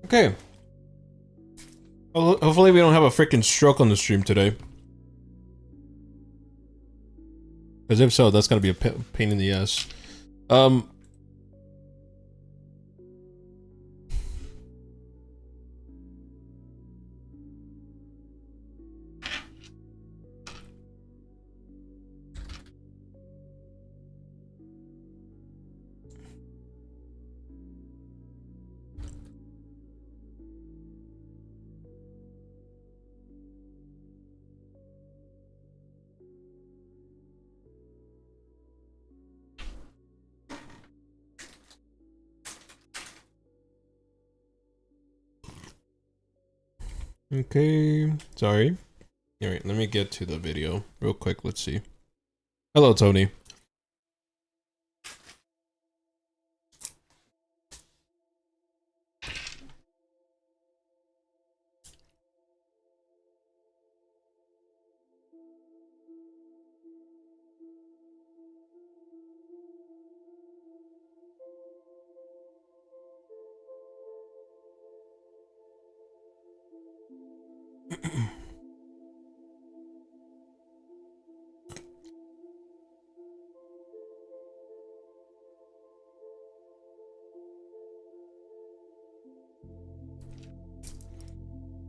Okay. Well, hopefully we don't have a freaking stroke on the stream today. Because if so, that's gonna be a pain in the ass. Okay, sorry. Alright, let me get to the video real quick. Let's see. Hello, Tony.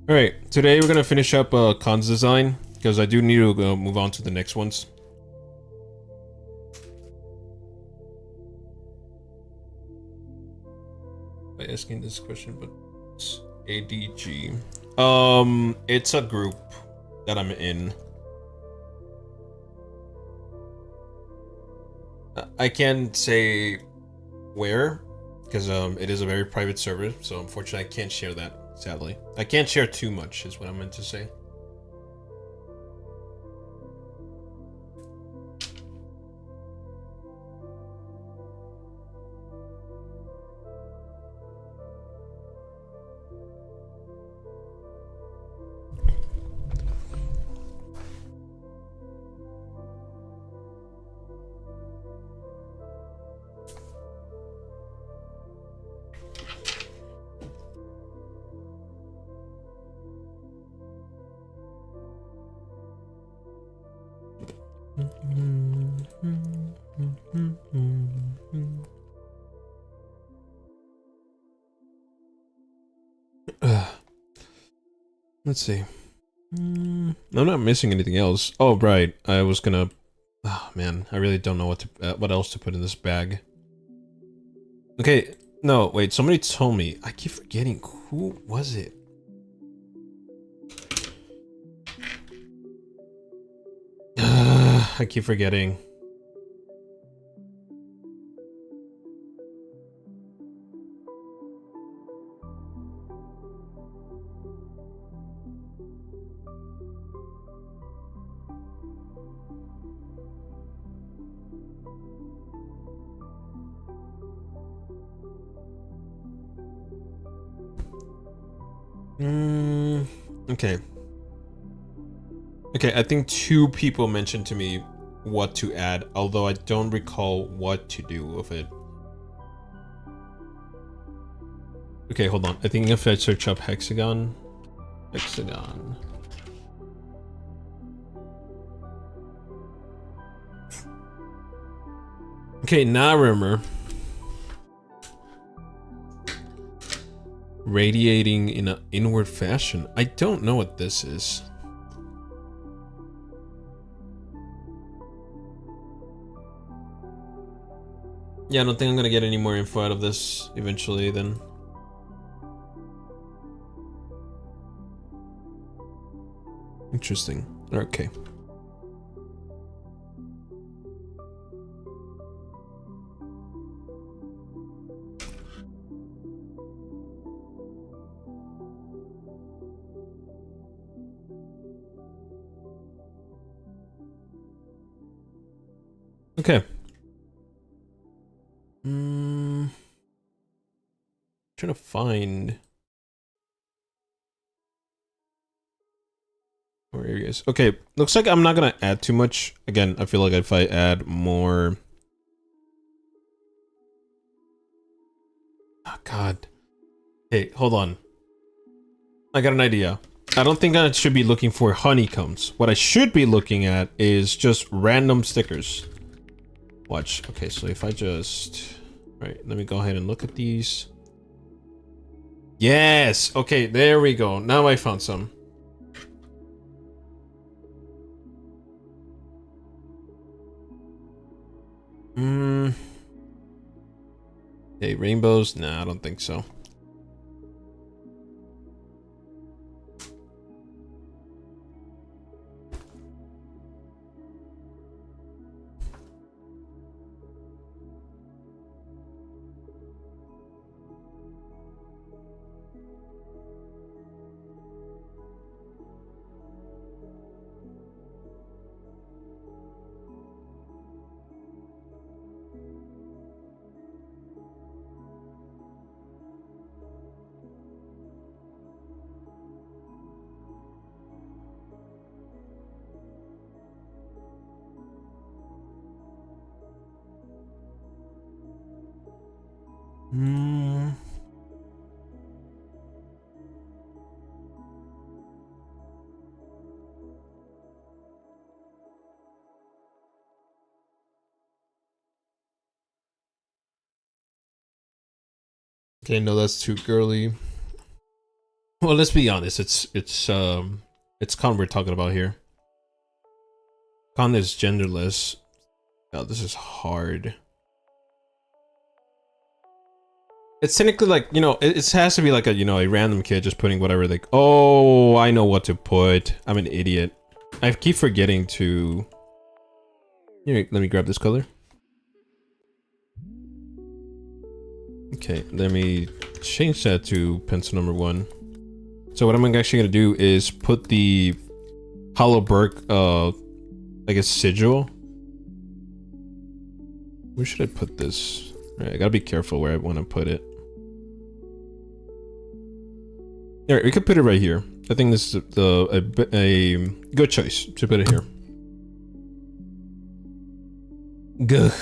Alright, today we're gonna finish up Khan's design, because I do need to move on to the next ones. By asking this question, but it's ADG. It's a group that I'm in. I can't say where, because it is a very private server, so unfortunately I can't share that, sadly. I can't share too much, is what I meant to say. Let's see. I'm not missing anything else. Oh, right. I was gonna... Oh, man. I really don't know what else to put in this bag. Okay. No, wait. Somebody told me. I keep forgetting. Who was it? I keep forgetting. Okay. Okay, I think 2 people mentioned to me what to add, although I don't recall what to do with it. Okay, hold on. I think if I search up hexagon. Hexagon. Okay, now I remember. Radiating in an inward fashion. I don't know what this is. Yeah, I don't think I'm gonna get any more info out of this eventually then. Interesting. Okay. Okay. Trying to find more areas. Okay, looks like I'm not gonna add too much. Again, I feel like if I add more... Oh, God. Hey, hold on. I got an idea. I don't think I should be looking for honeycombs. What I should be looking at is just random stickers. Watch. Okay, so if I just... Right, let me go ahead and look at these. Yes! Okay, there we go. Now I found some. Okay, rainbows? Nah, I don't think so. Okay, no, that's too girly. Well, let's be honest. It's Con we're talking about here. Con is genderless. Oh, this is hard. It's technically like, you know, it has to be like a, you know, a random kid just putting whatever they... Oh, I know what to put. I'm an idiot. I keep forgetting to... Here, let me grab this color. Okay, let me change that to pencil number 1. So what I'm actually gonna do is put the Hollow Burke, I guess sigil. Where should I put this? All right, I gotta be careful where I want to put it. All right, we could put it right here. I think this is a good choice to put it here. Gugh.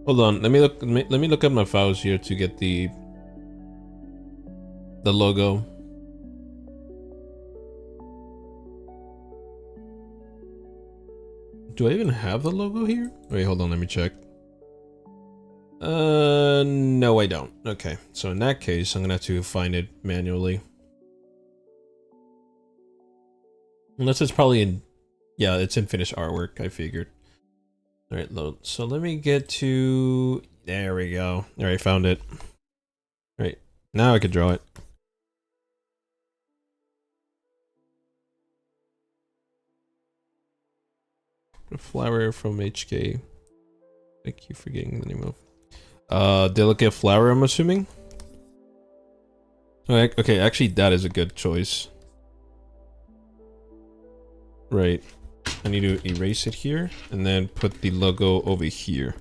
Hold on, let me look at my files here to get the logo. Do I even have the logo here? Wait, hold on, let me check. No, I don't. Okay, so in that case, I'm gonna have to find it manually. Unless it's probably in... Yeah, it's in finished artwork, I figured. Alright, load. So let me get to... There we go. Alright, found it. Alright, now I can draw it. A flower from HK. I keep forgetting the name of. Delicate flower, I'm assuming? Okay, actually that is a good choice. Right. I need to erase it here and then put the logo over here.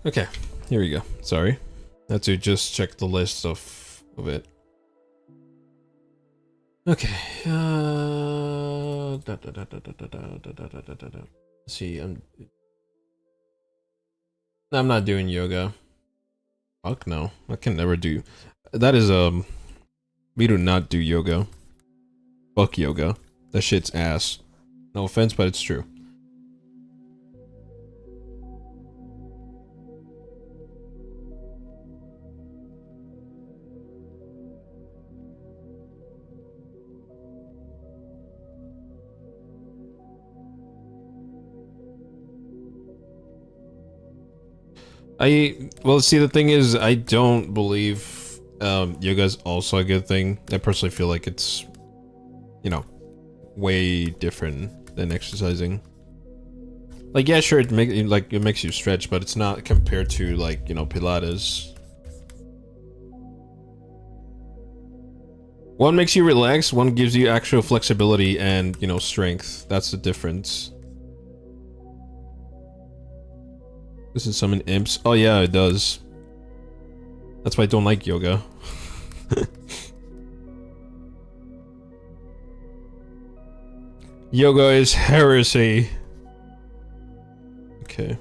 Okay, here we go. Sorry. Had to just check the list of it. Okay. Let's see, I'm not doing yoga. Fuck no. I can never do. That is we do not do yoga. Fuck yoga. That shit's ass. No offense, but it's true. Well, see, the thing is, I don't believe yoga is also a good thing. I personally feel like it's, you know, way different than exercising. Like, yeah, sure, it makes you stretch, but it's not compared to, like, you know, Pilates. One makes you relax, one gives you actual flexibility and, you know, strength. That's the difference. This is summon imps. Oh yeah, it does. That's why I don't like yoga. Yoga is heresy. Okay.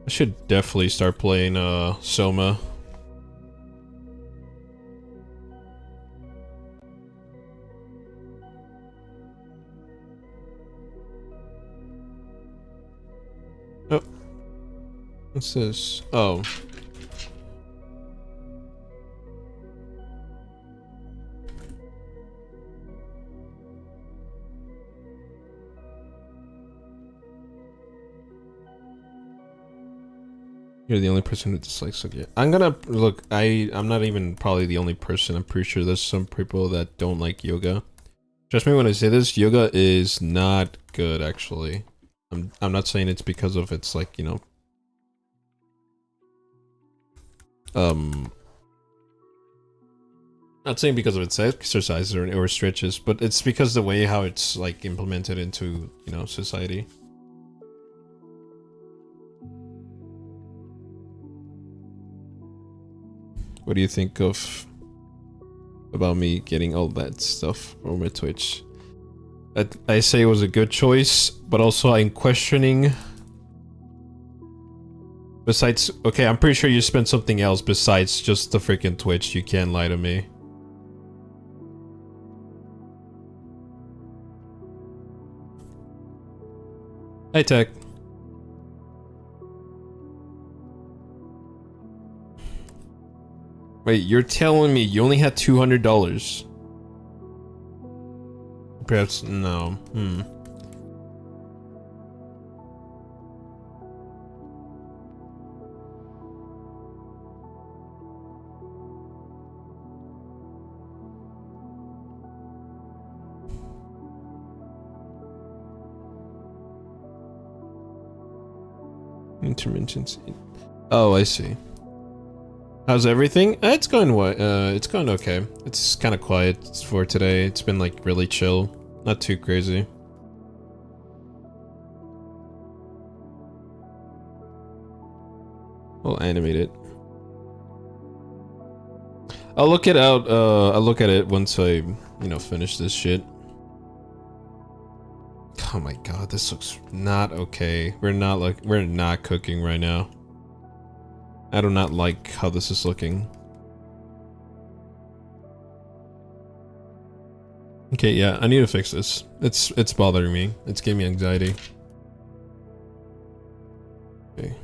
I should definitely start playing Soma. Oh. What's this? Oh. You're the only person who dislikes it. I'm gonna look. I'm not even probably the only person. I'm pretty sure there's some people that don't like yoga. Trust me when I say this. Yoga is not good, actually. I'm not saying it's because of its, like, you know, not saying because of its exercises or stretches, but it's because the way how it's, like, implemented into, you know, society. What do you think about me getting all that stuff from my Twitch? I say it was a good choice, but also I'm questioning. Besides, okay, I'm pretty sure you spent something else besides just the freaking Twitch. You can't lie to me. Hi, Tech. Wait, you're telling me you only had $200? Perhaps, no. Intermittent. Oh, I see. How's everything? It's going okay. It's kind of quiet for today. It's been, like, really chill. Not too crazy. I'll animate it. I'll look it out. I'll look at it once I, you know, finish this shit. Oh my god, this looks not okay. We're not cooking right now. I do not like how this is looking. Okay, yeah, I need to fix this. It's bothering me. It's giving me anxiety. Okay.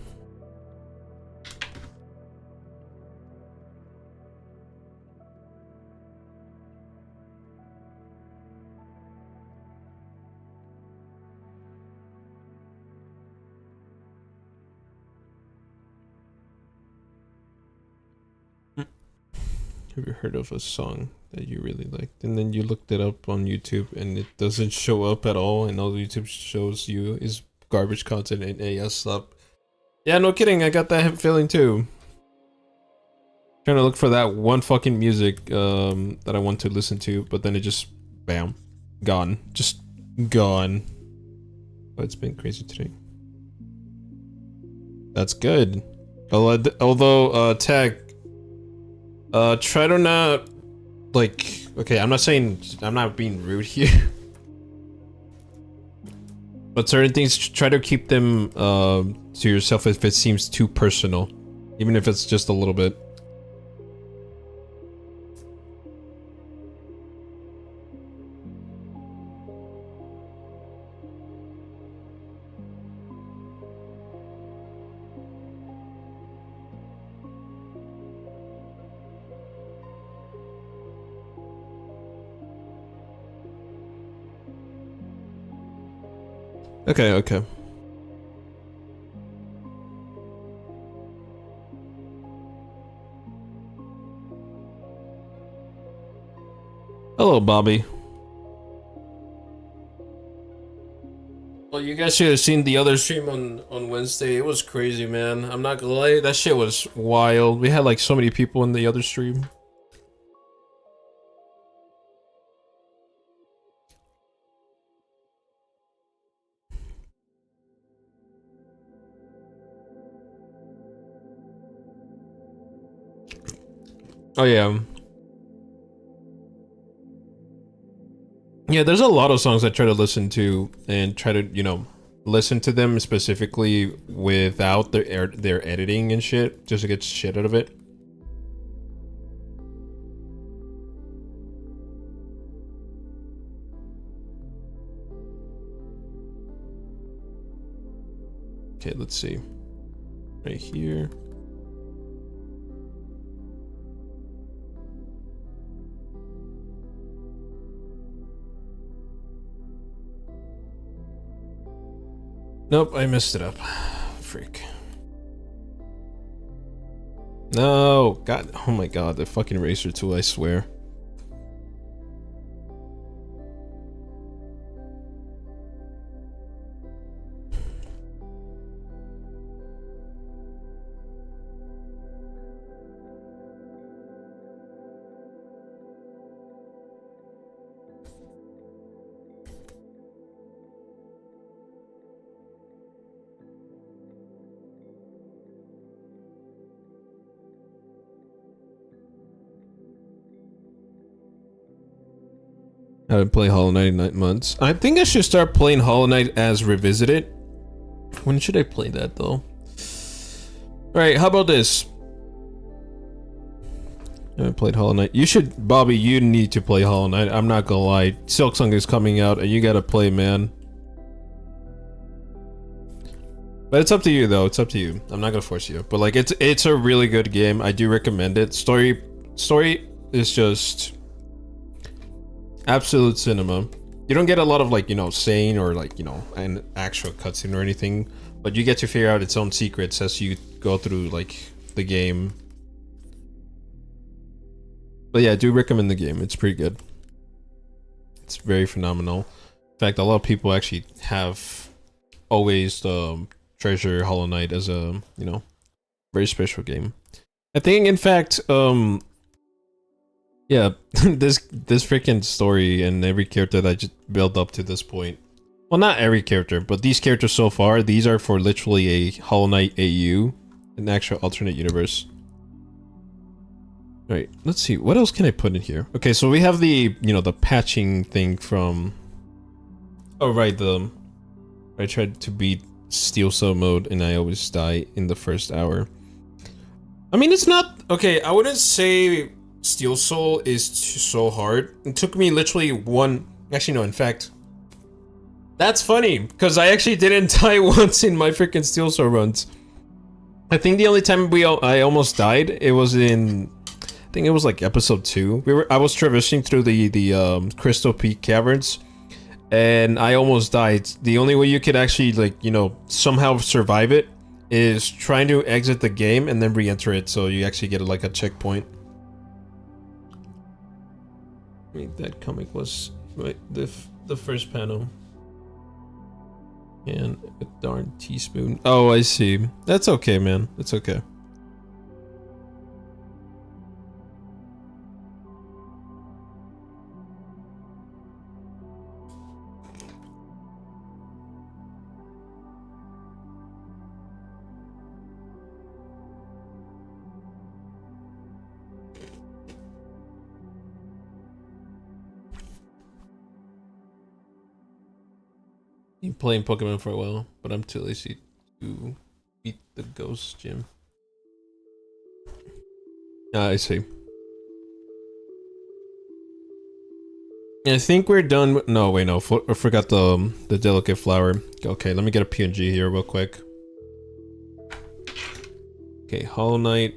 Have you heard of a song that you really liked? And then you looked it up on YouTube and it doesn't show up at all, and all YouTube shows you is garbage content and AS up. Yeah, no kidding, I got that feeling too. Trying to look for that one fucking music that I want to listen to, but then it just, bam, gone. Just gone. Oh, it's been crazy today. That's good. Although, Tag, try to not, like, okay, I'm not saying, I'm not being rude here. But certain things, try to keep them, to yourself if it seems too personal. Even if it's just a little bit. Okay, okay. Hello, Bobby. Well, you guys should have seen the other stream on Wednesday. It was crazy, man. I'm not gonna lie, that shit was wild. We had like so many people in the other stream. Oh yeah. Yeah, there's a lot of songs I try to listen to and try to, you know, listen to them specifically without their editing and shit, just to get shit out of it. Okay, let's see. Right here. Nope, I messed it up. Freak. No, God, oh my God, the fucking eraser tool, I swear. I haven't played Hollow Knight in 9 months. I think I should start playing Hollow Knight as Revisited. When should I play that though? Alright, how about this? I haven't played Hollow Knight. You should, Bobby, you need to play Hollow Knight. I'm not gonna lie. Silksong is coming out and you gotta play, man. But it's up to you though, it's up to you. I'm not gonna force you. But like, it's a really good game. I do recommend it. Story is just absolute cinema. You don't get a lot of like, you know, saying or like, you know, an actual cutscene or anything, but you get to figure out its own secrets as you go through like the game. But yeah, I do recommend the game. It's pretty good. It's very phenomenal. In fact, a lot of people actually have always treasure Hollow Knight as a, you know, very special game. I think, in fact, yeah, this freaking story and every character that I just built up to this point. Well, not every character, but these characters so far, these are for literally a Hollow Knight AU, an actual alternate universe. Alright, let's see, what else can I put in here? Okay, so we have the, you know, the patching thing from... Oh, right, I tried to beat Steel Cell mode and I always die in the first hour. I mean, it's not... Okay, I wouldn't say Steel Soul is so hard. It took me literally one... Actually, no, in fact... That's funny, because I actually didn't die once in my freaking Steel Soul runs. I think the only time I almost died, it was in... I think it was like episode 2. I was traversing through the Crystal Peak caverns, and I almost died. The only way you could actually, like, you know, somehow survive it is trying to exit the game and then re-enter it, so you actually get like a checkpoint. I mean, that comic was right, the first panel. And a darn teaspoon. Oh, I see. That's okay, man. It's okay. Been playing Pokemon for a while, but I'm too lazy to beat the ghost gym. I see. I think we're done. No, wait, no. I forgot the delicate flower. Okay, let me get a PNG here real quick. Okay, Hollow Knight.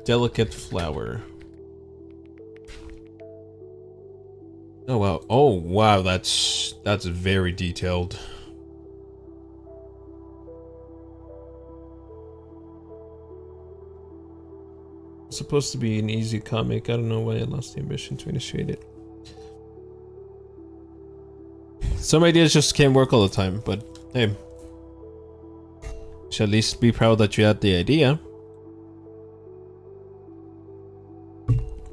Delicate flower. Oh wow. Oh wow, that's very detailed. It's supposed to be an easy comic. I don't know why I lost the ambition to initiate it. Some ideas just can't work all the time, but hey. You should at least be proud that you had the idea.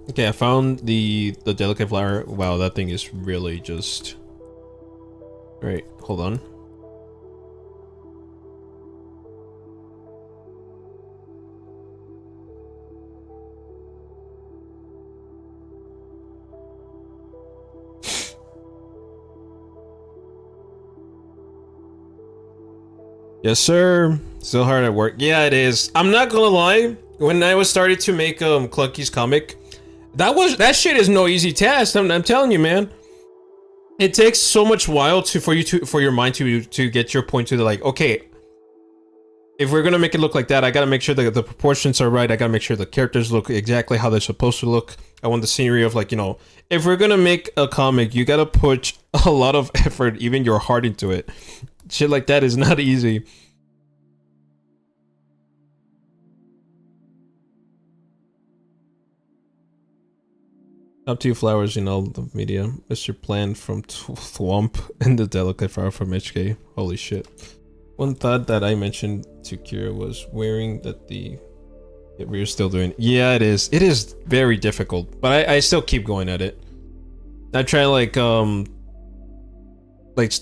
Okay, I found the delicate flower. Wow, that thing is really just... Alright, hold on. Yes, sir. Still hard at work. Yeah, it is. I'm not gonna lie. When I was started to make Clunky's comic, that shit is no easy task. I'm telling you, man. It takes so much while for your mind to get your point to the like, okay, if we're gonna make it look like that, I gotta make sure that the proportions are right. I gotta make sure the characters look exactly how they're supposed to look. I want the scenery of like, you know, if we're gonna make a comic, you gotta put a lot of effort, even your heart into it. Shit like that is not easy. Top 2 flowers in all the media. Mr. Plant from Thwomp and the delicate flower from HK. Holy shit. One thought that I mentioned to Kira was wearing that the... Yeah, we're still doing... Yeah, it is. It is very difficult, but I still keep going at it. I try like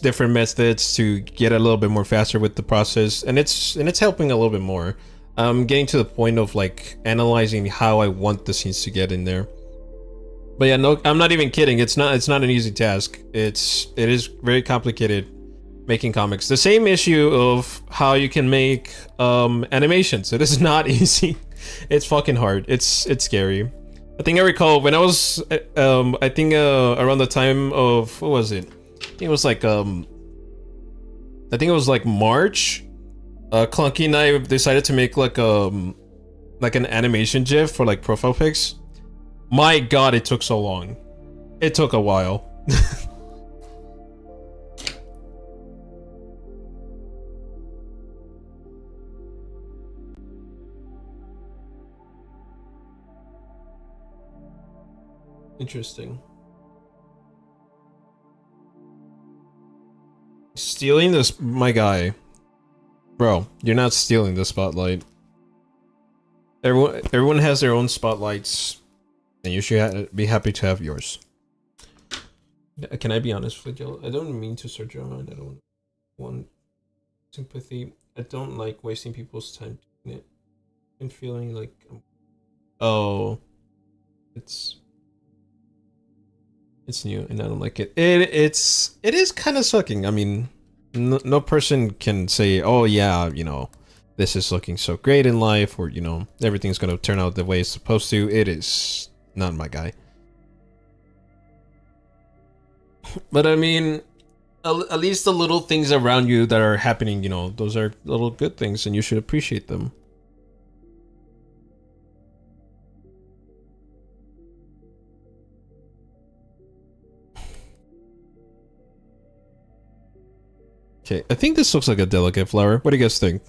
different methods to get a little bit more faster with the process, and it's helping a little bit more. I'm getting to the point of like analyzing how I want the scenes to get in there. But yeah, no, I'm not even kidding. It's not an easy task. It is very complicated making comics. The same issue of how you can make animations. It is not easy. It's fucking hard. It's scary. I think I recall when I was I think around the time of, what was it? I think it was like March. Clunky and I decided to make like an animation GIF for like profile pics. My god, it took so long. It took a while. Interesting. Stealing this, my guy. Bro, you're not stealing the spotlight. Everyone has their own spotlights. And you should be happy to have yours. Can I be honest with you? I don't mean to start drama. I don't want sympathy. I don't like wasting people's time doing it and feeling like, oh, it's new and I don't like it. It is kind of sucking. I mean, no person can say, oh yeah, you know, this is looking so great in life, or you know, everything's gonna turn out the way it's supposed to. It is not my guy. But I mean, at least the little things around you that are happening, you know, those are little good things and you should appreciate them. Okay, I think this looks like a delicate flower. What do you guys think?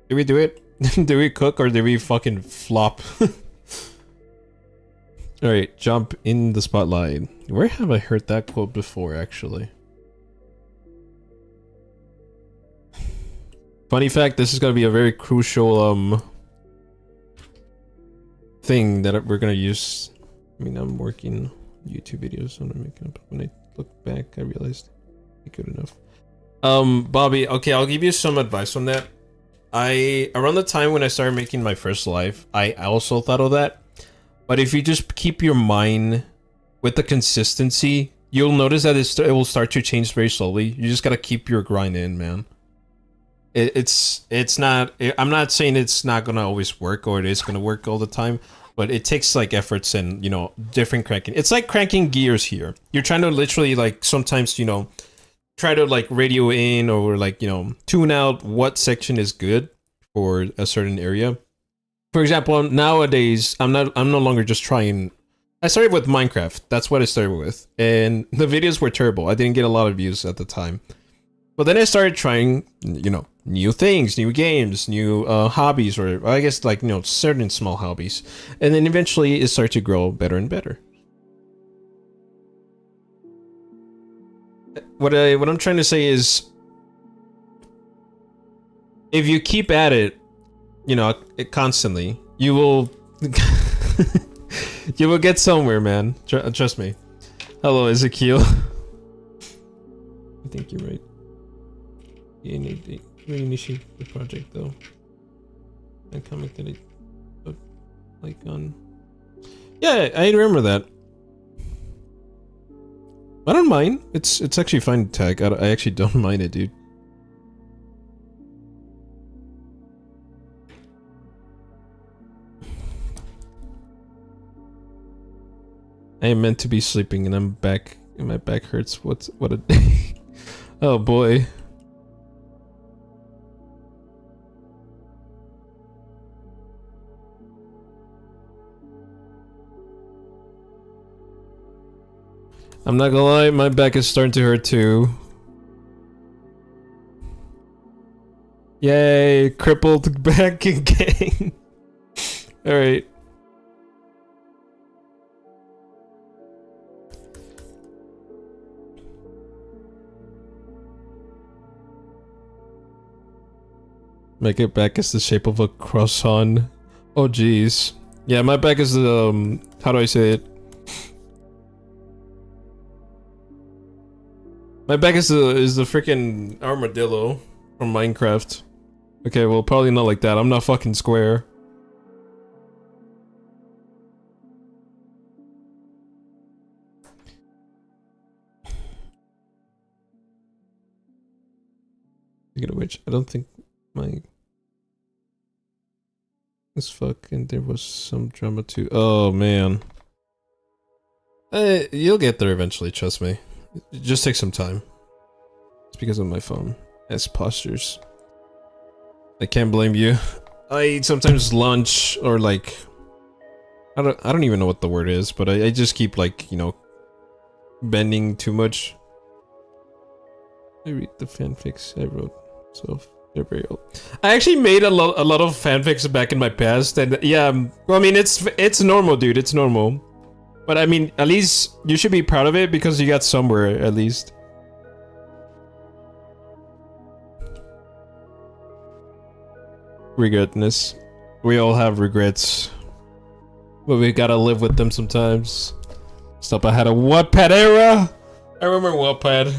Did we do it? Did we cook or did we fucking flop? Alright, jump in the spotlight. Where have I heard that quote before, actually? Funny fact, this is gonna be a very crucial, thing that we're gonna use. I mean, I'm working YouTube videos, so I'm making up. When I look back, I realized I good enough. Bobby, okay, I'll give you some advice on that. around the time when I started making my first life, I also thought of that. But if you just keep your mind with the consistency, you'll notice that it will start to change very slowly. You just gotta keep your grind in, man. It's not. I'm not saying it's not gonna always work or it is gonna work all the time, but it takes like efforts and different cranking. It's like cranking gears here. You're trying to literally like sometimes try to like radio in or like tune out what section is good for a certain area. For example, nowadays I'm no longer just trying. I started with Minecraft. That's what I started with, and the videos were terrible. I didn't get a lot of views at the time. But then I started trying, new things, new games, new hobbies, or I guess like certain small hobbies, and then eventually it started to grow better and better. What I'm trying to say is, if you keep at it, constantly, you will you will get somewhere, man. Trust me. Hello, Ezekiel. I think you're right. You need to reinitiate the project though. I commented it, but like on. Yeah, I remember that. I don't mind. It's actually fine to tag. I actually don't mind it, dude. I am meant to be sleeping and I'm back and my back hurts. What a day. Oh boy. I'm not gonna lie, my back is starting to hurt too. Yay, crippled back again. Alright. Make it back is the shape of a croissant. Oh jeez. Yeah, my back is the how do I say it? My back is the freaking armadillo from Minecraft. Okay, well probably not like that. I'm not fucking square. Speaking of which, I don't think my as fuck, and there was some drama too. Oh man. You'll get there eventually, trust me. It just take some time. It's because of my phone. It's postures. I can't blame you. I eat sometimes lunch or like I don't even know what the word is, but I just keep like, bending too much. I read the fanfics I wrote, so they're very old. I actually made a lot of fanfics back in my past, and yeah, well, I mean it's normal, dude. It's normal. But I mean, at least you should be proud of it because you got somewhere, at least. Regretness. We all have regrets. But we gotta live with them sometimes. Stop, I had a Wattpad era! I remember Wattpad.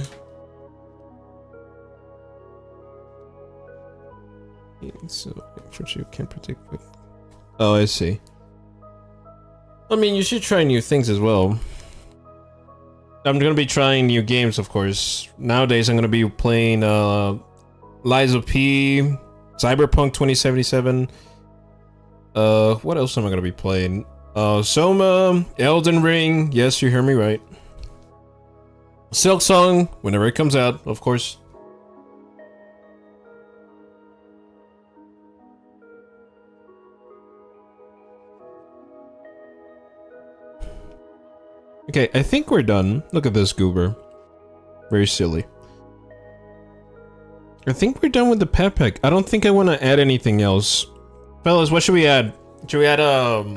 So, unfortunately, you can't predict what... Oh, I see. I mean, you should try new things as well. I'm gonna be trying new games, of course. Nowadays, I'm gonna be playing Lies of P, Cyberpunk 2077. What else am I gonna be playing? Soma, Elden Ring. Yes, you hear me right. Silksong, whenever it comes out, of course. Okay, I think we're done. Look at this goober. Very silly. I think we're done with the pet pack. I don't think I want to add anything else. Fellas, what should we add? Should we add, oh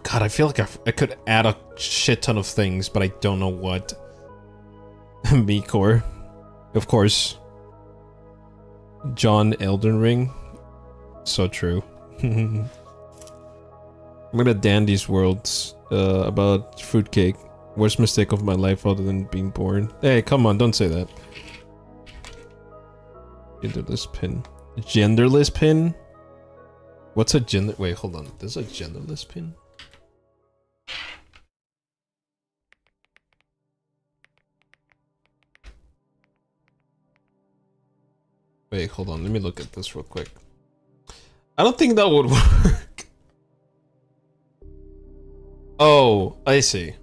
god, I feel like I could add a shit ton of things, but I don't know what. Mikor. Of course. John Elden Ring. So true. I'm gonna Dandy's Worlds. About fruitcake. Worst mistake of my life other than being born. Hey, come on, don't say that. Into this pin. Genderless pin? What's a gender? Wait, hold on. There's a genderless pin? Wait, hold on. Let me look at this real quick. I don't think that would work. Oh, I see.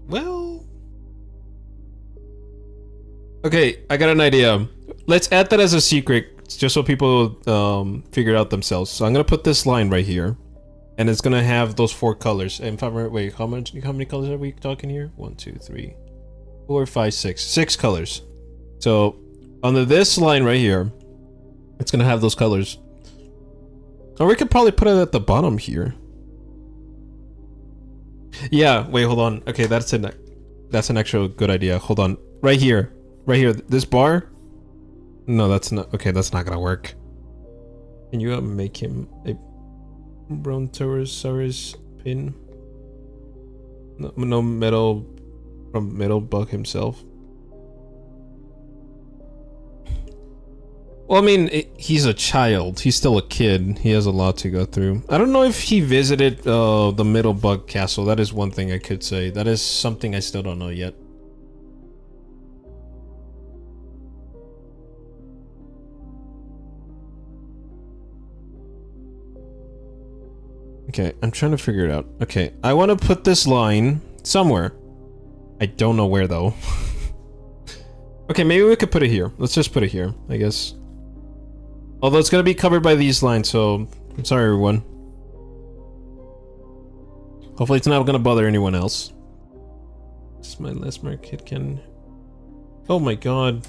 Well... Okay, I got an idea. Let's add that as a secret, just so people figure it out themselves. So I'm gonna put this line right here, and it's gonna have those 4 colors. And if I remember, wait, how many colors are we talking here? 1, 2, 3, 4, 5, 6. 6 colors. So under this line right here, it's gonna have those colors. Or we could probably put it at the bottom here. Yeah, wait, hold on. Okay, that's an actual good idea. Hold on. Right here. Right here. This bar? No, that's not. Okay, that's not gonna work. Can you make him a Brontosaurus pin? No metal from Metal Bug himself. Well, I mean, he's a child. He's still a kid. He has a lot to go through. I don't know if he visited the Metal Bug Castle. That is one thing I could say. That is something I still don't know yet. Okay, I'm trying to figure it out. Okay, I want to put this line somewhere. I don't know where, though. Okay, maybe we could put it here. Let's just put it here, I guess. Although it's going to be covered by these lines, so... I'm sorry, everyone. Hopefully it's not going to bother anyone else. This is my last mark. It can... Oh my god.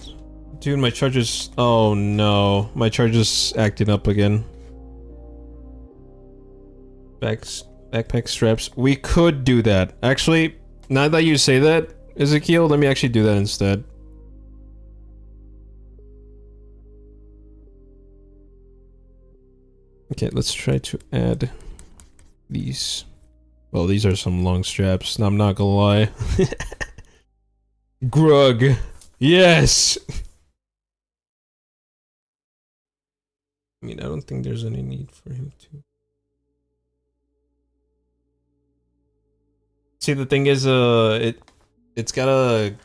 Dude, my charger's... Oh no. My charger's acting up again. Backpack straps. We could do that. Actually, now that you say that, Ezekiel, let me actually do that instead. Okay, let's try to add these. Well, these are some long straps. I'm not gonna lie. Grug. Yes! I mean, I don't think there's any need for him to... See, the thing is, it's got a...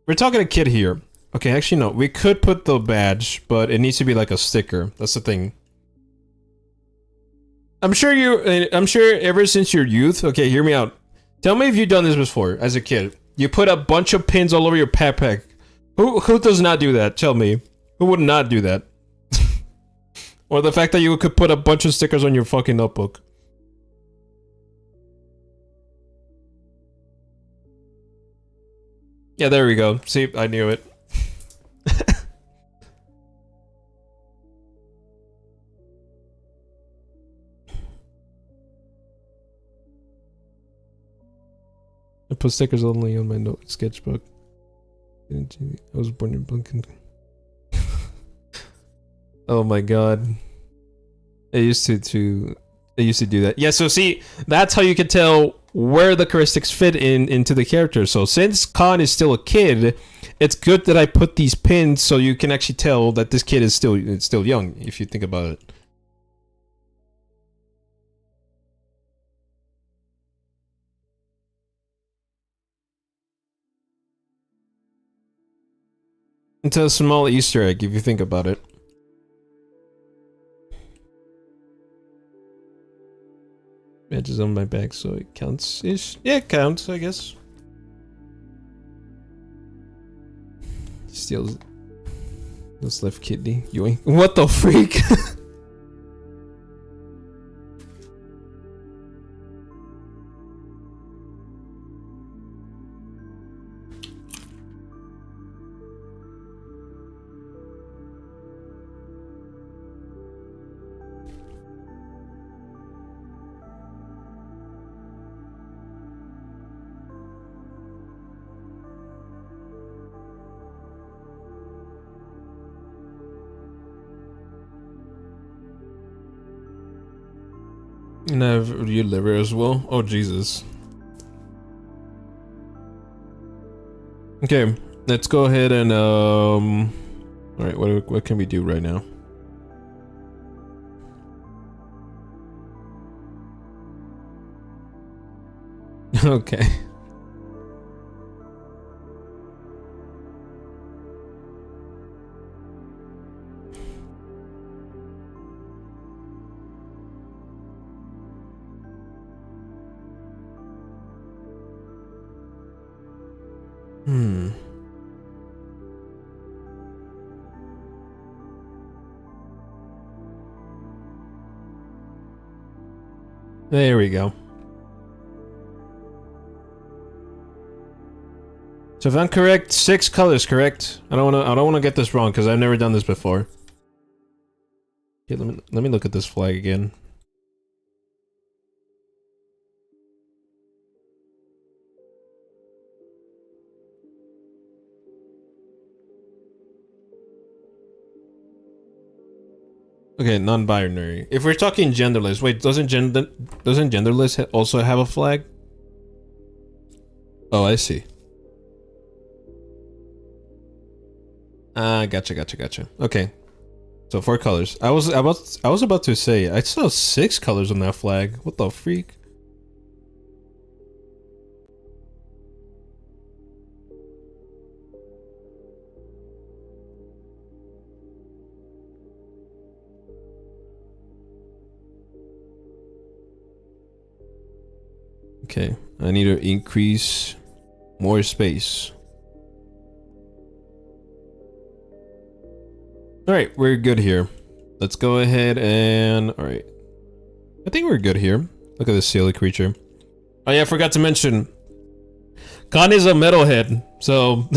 We're talking a kid here. Okay, actually no, we could put the badge, but it needs to be like a sticker. That's the thing. I'm sure ever since your youth, okay, hear me out. Tell me if you've done this before, as a kid. You put a bunch of pins all over your backpack. Who does not do that? Tell me. Who would not do that? Or the fact that you could put a bunch of stickers on your fucking notebook. Yeah, there we go. See, I knew it. I put stickers only on my note sketchbook. I was born in Blinken. Oh my god. I used to do that. Yeah, so see, that's how you can tell where the characteristics fit into the character. So since Khan is still a kid, it's good that I put these pins so you can actually tell that this kid is still young, if you think about it. It's a small Easter egg, if you think about it. Badges on my back, so it counts-ish. Yeah, it counts, I guess. Steals this left kidney. Yoink. What the freak? And I have your liver as well. Oh Jesus. Okay, let's go ahead and all right, what can we do right now? Okay. There we go. So if I'm correct, 6 colors, correct? I don't wanna get this wrong because I've never done this before. Okay, let me look at this flag again. Okay, non-binary. If we're talking genderless, wait, doesn't genderless also have a flag? Oh, I see. Ah, gotcha. Okay, so 4 colors. I was about to say I saw 6 colors on that flag. What the freak? Okay, I need to increase more space. Alright, we're good here. Let's go ahead and... Alright. I think we're good here. Look at this silly creature. Oh yeah, I forgot to mention. Khan is a metalhead, so...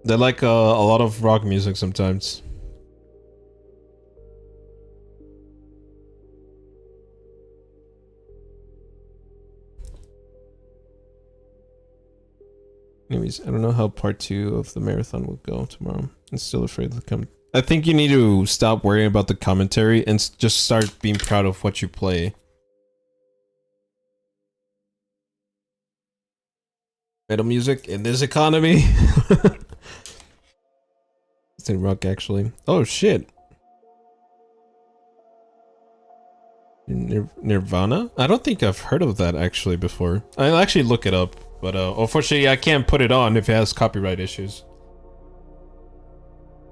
they like a lot of rock music sometimes. Anyways, I don't know how part 2 of the marathon will go tomorrow. I'm still afraid to come. I think you need to stop worrying about the commentary and just start being proud of what you play. Metal music in this economy? It's in rock, actually. Oh, shit. Nirvana? I don't think I've heard of that, actually, before. I'll actually look it up. But unfortunately, I can't put it on if it has copyright issues.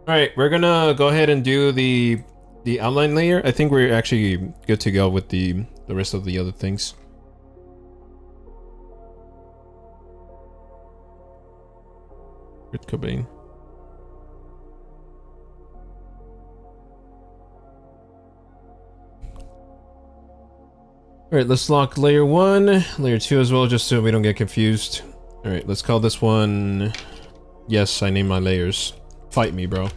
Alright, we're gonna go ahead and do the outline layer. I think we're actually good to go with the rest of the other things. Kurt Cobain. Alright, let's lock layer 1, layer 2 as well, just so we don't get confused. Alright, let's call this one... Yes, I name my layers. Fight me, bro.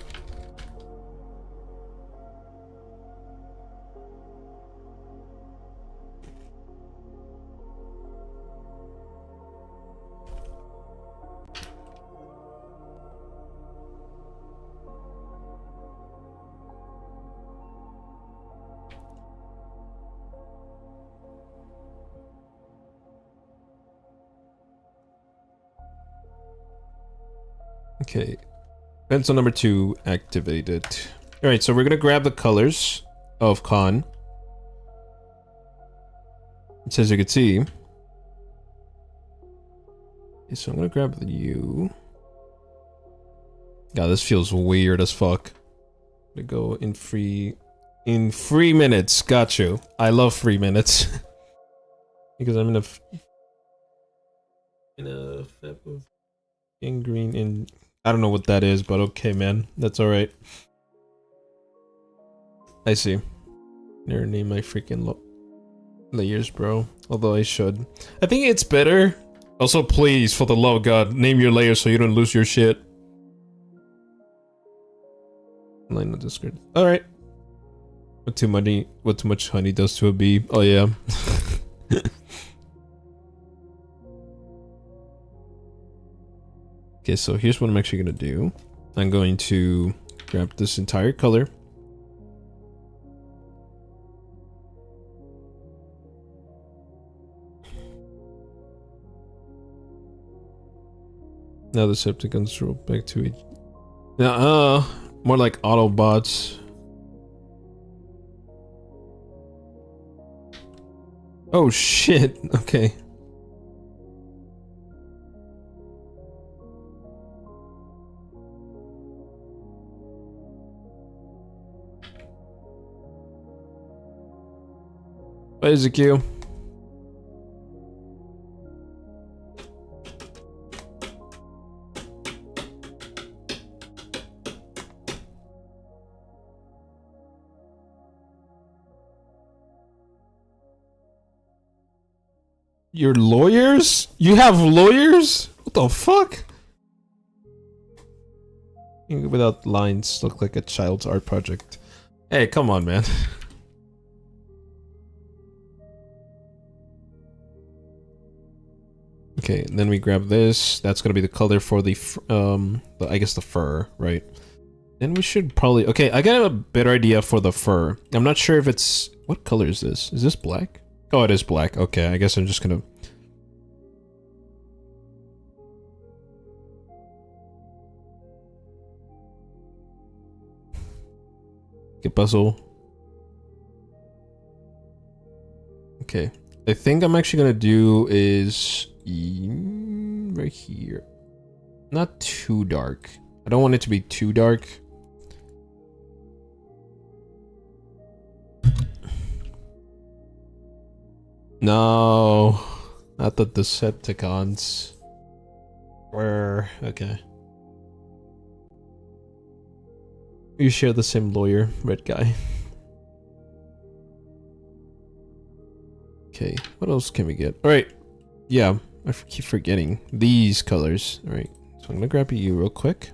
Okay. Pencil number 2 activated. Alright, so we're gonna grab the colors of Khan. So as you can see. Okay, so I'm gonna grab the U. God, this feels weird as fuck. I'm gonna go in 3 minutes. Got you. I love 3 minutes. Because I'm in a in green in... I don't know what that is, but okay, man. That's alright. I see. Never name my freaking layers, bro. Although I should. I think it's better. Also, please, for the love of God, name your layers so you don't lose your shit. Line of Discord. Alright. What too much honey does to a bee. Oh yeah. Okay, so here's what I'm actually gonna do. I'm going to grab this entire color. Now the Decepticons roll back to each. More like Autobots. Oh shit, okay. Bye, Ezekiel. Your lawyers? You have lawyers? What the fuck? Without lines, look like a child's art project. Hey, come on, man. Okay, and then we grab this. That's gonna be the color for the I guess the fur, right? Then we should probably... Okay, I got a better idea for the fur. I'm not sure if it's... What color is this? Is this black? Oh, it is black. Okay, I guess I'm just gonna... Get puzzle. Okay. I think I'm actually gonna do is... right here. Not too dark. I don't want it to be too dark. No, not the Decepticons. Where? Okay. You share the same lawyer, red guy. Okay, what else can we get? Alright, yeah, I keep forgetting. These colors. Alright, so I'm gonna grab you real quick.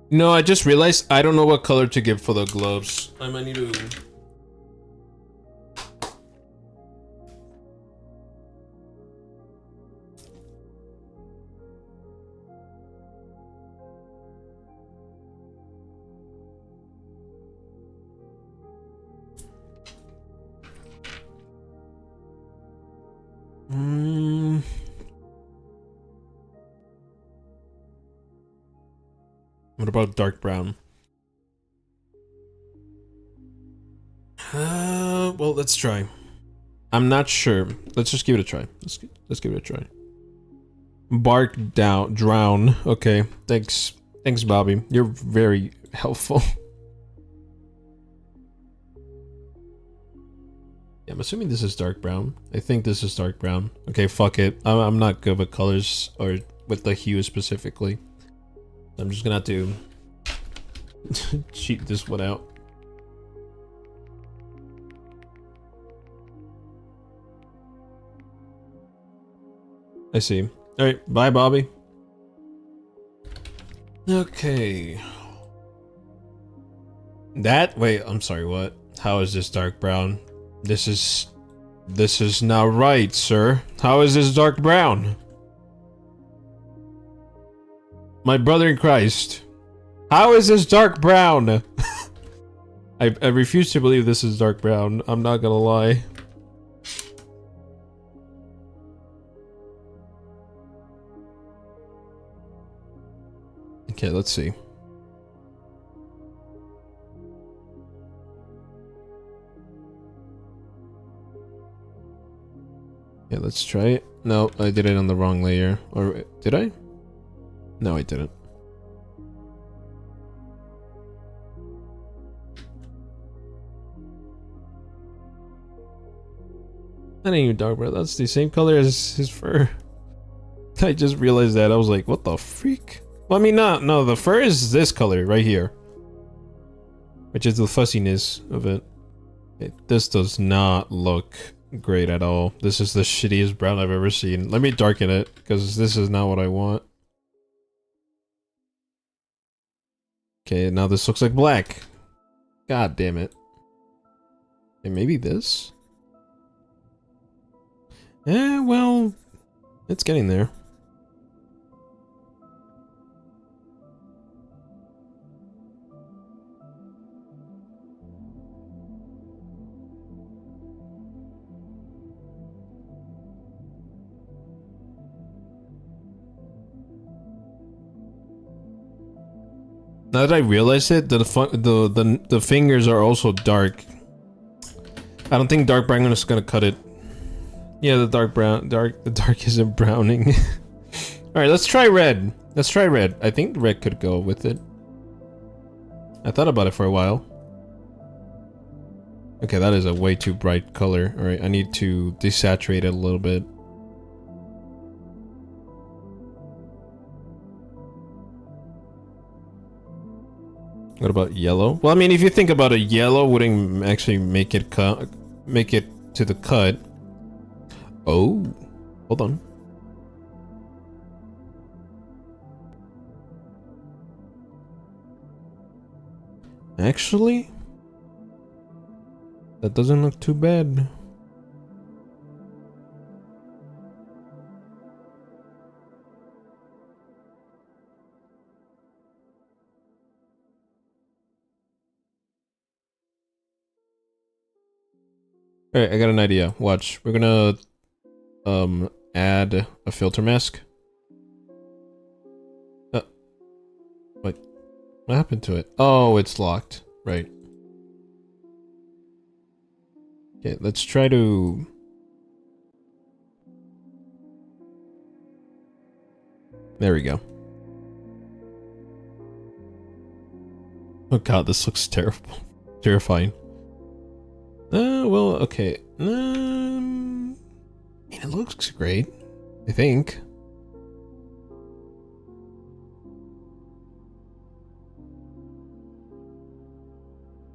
No, I just realized I don't know what color to give for the gloves. I might need to... What about dark brown? Well, let's try. I'm not sure. Let's just give it a try. Let's give it a try. Bark down, drown. Okay, thanks, Bobby. You're very helpful. Yeah, I'm assuming this is dark brown. I think this is dark brown. Okay, fuck it. I'm not good with colors or with the hue specifically. I'm just gonna have to cheat this one out. I see. Alright, bye, Bobby. Okay. Wait, I'm sorry, what? How is this dark brown? This is not right, sir. How is this dark brown? My brother in Christ. How is this dark brown? I refuse to believe this is dark brown. I'm not gonna lie. Okay, let's see. Yeah, let's try it. No, I did it on the wrong layer. Or did I? No, I didn't. That ain't even dark, bro. That's the same color as his fur. I just realized that. I was like, what the freak? Well, I mean, no, the fur is this color right here. Which is the fussiness of it. This does not look great at all. This is the shittiest brown I've ever seen. Let me darken it, because this is not what I want. Okay, now this looks like black. God damn it. Okay, maybe this? Well, it's getting there. Now that I realize it, the fingers are also dark. I don't think dark brown is gonna cut it. Yeah, the dark isn't browning. All right, let's try red. Let's try red. I think red could go with it. I thought about it for a while. Okay, that is a way too bright color. All right, I need to desaturate it a little bit. What about yellow? Well, I mean, if you think about it, yellow wouldn't actually make it to the cut. Oh, hold on. Actually, that doesn't look too bad. Alright, I got an idea. Watch. We're gonna add a filter mask. What happened to it? Oh, it's locked. Right. Okay, let's try to... There we go. Oh god, this looks terrible. Terrifying. Well, okay. I mean, it looks great, I think.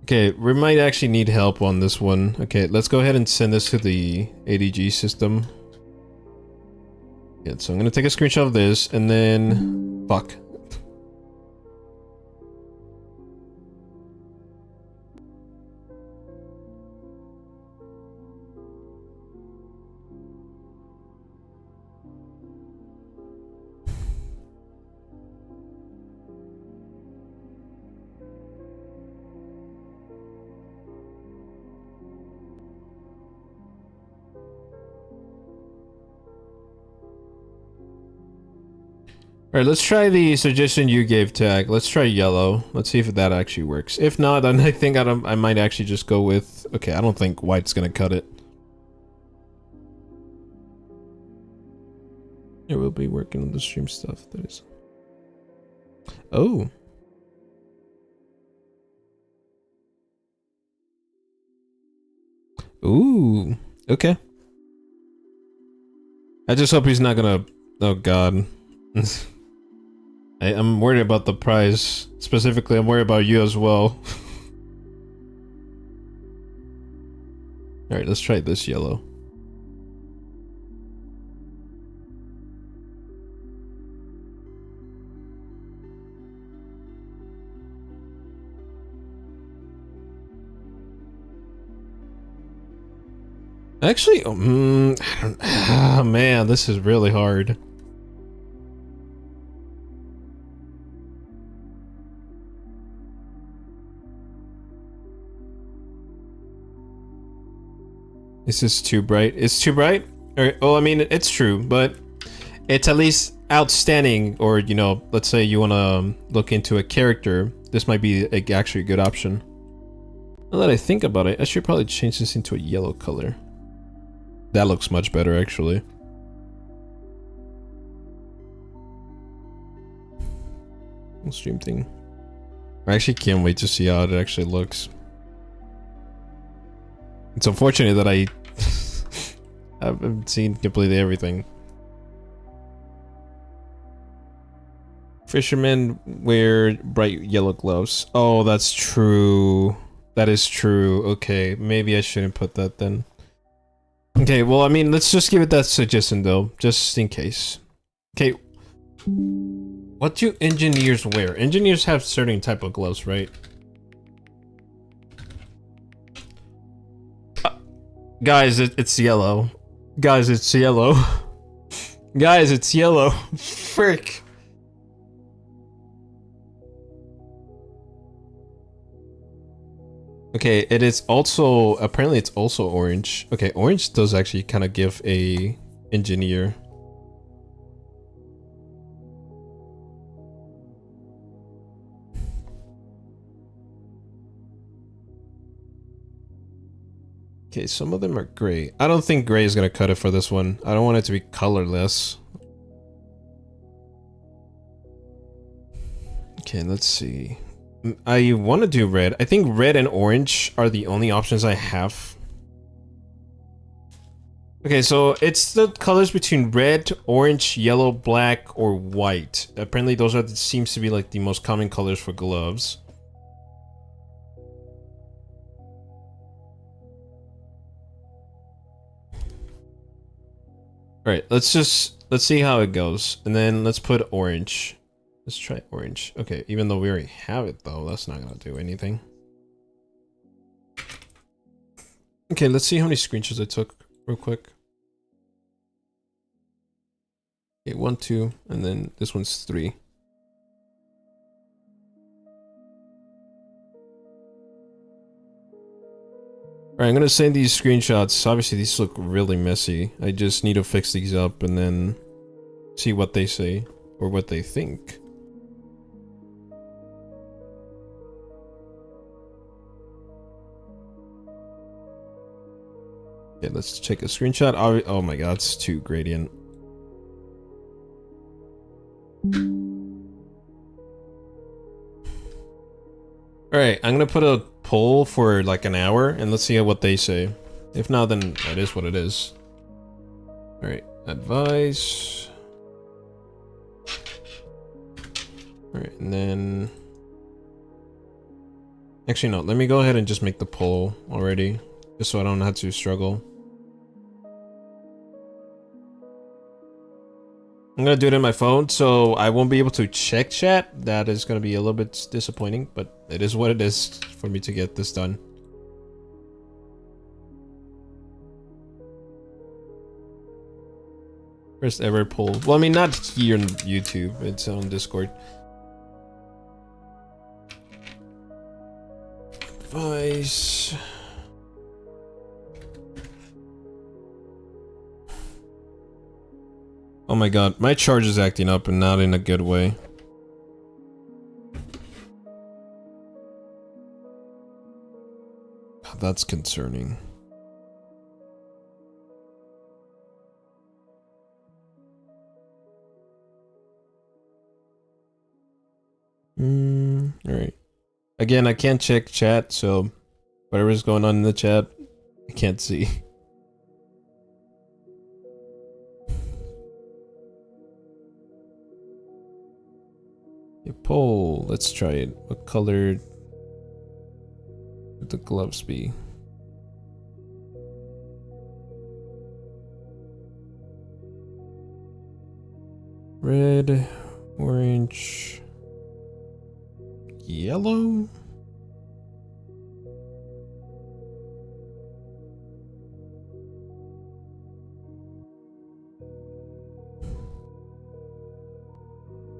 Okay, we might actually need help on this one. Okay, let's go ahead and send this to the ADG system. Yeah, so I'm gonna take a screenshot of this, and then... Fuck. Alright, let's try the suggestion you gave, Tag. Let's try yellow. Let's see if that actually works. If not, then I think I might actually just go with... Okay, I don't think white's gonna cut it. Yeah, we'll be working on the stream stuff, that is. Oh. Ooh. Okay. I just hope he's not gonna... Oh god. I'm worried about the prize. Specifically, I'm worried about you as well. Alright, let's try this yellow. Actually, man, this is really hard. This is too bright. It's too bright? Or, well, I mean, it's true, but it's at least outstanding. Or, you know, let's say you want to look into a character. This might be actually a good option. Now that I think about it, I should probably change this into a yellow color. That looks much better, actually. Stream thing. I actually can't wait to see how it actually looks. It's unfortunate that I haven't seen completely everything. Fishermen wear bright yellow gloves. Oh, that's true. That is true. Okay, maybe I shouldn't put that then. Okay, well, I mean, let's just give it that suggestion though, just in case. Okay. What do engineers wear? Engineers have certain type of gloves, right? Guys, it's yellow. Guys, it's yellow. Guys, it's yellow. Frick. Okay, it is also, apparently it's also orange. Okay, orange does actually kind of give a engineer. Okay, some of them are gray. I don't think gray is gonna cut it for this one. I don't want it to be colorless. Okay, let's see. I want to do red. I think red and orange are the only options I have. Okay, so it's the colors between red, orange, yellow, black, or white. Apparently those are seems to be like the most common colors for gloves. Alright, let's see how it goes. And then let's put orange. Let's try orange. Okay, even though we already have it though, that's not gonna do anything. Okay, let's see how many screenshots I took real quick. Okay, 1, 2, and then this one's 3. Alright, I'm gonna send these screenshots. Obviously these look really messy. I just need to fix these up and then see what they say or what they think. Okay, let's check a screenshot. Oh my god, it's too gradient. Alright, I'm gonna put a poll for like an hour and let's see what they say. If not, then it is what it is. Alright, advice. Alright, and then... Actually, no, let me go ahead and just make the poll already. Just so I don't have to struggle. I'm gonna do it in my phone, so I won't be able to check chat. That is gonna be a little bit disappointing, but it is what it is for me to get this done. First ever poll. Well, I mean, not here on YouTube, it's on Discord. Advice. Oh my god, my charge is acting up and not in a good way. That's concerning. Alright. Again, I can't check chat, so whatever's going on in the chat, I can't see. A poll. Let's try it. What color would the gloves be? Red, orange, yellow?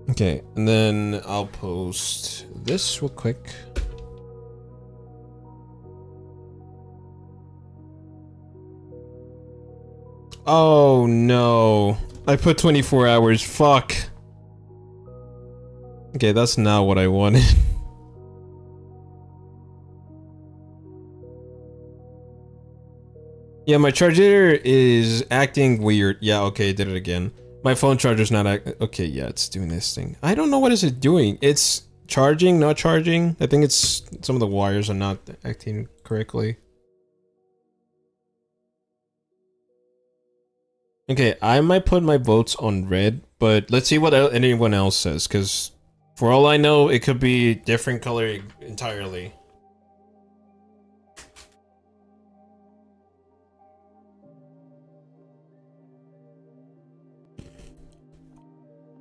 Okay, and then I'll post this real quick. Oh no. I put 24 hours. Fuck. Okay, that's not what I wanted. Yeah, my charger is acting weird. Yeah, okay, did it again. My phone charger's not okay, yeah, it's doing this thing. I don't know what is it doing. It's charging, not charging. I think it's some of the wires are not acting correctly. Okay, I might put my votes on red, but let's see what anyone else says, because for all I know, it could be different color entirely.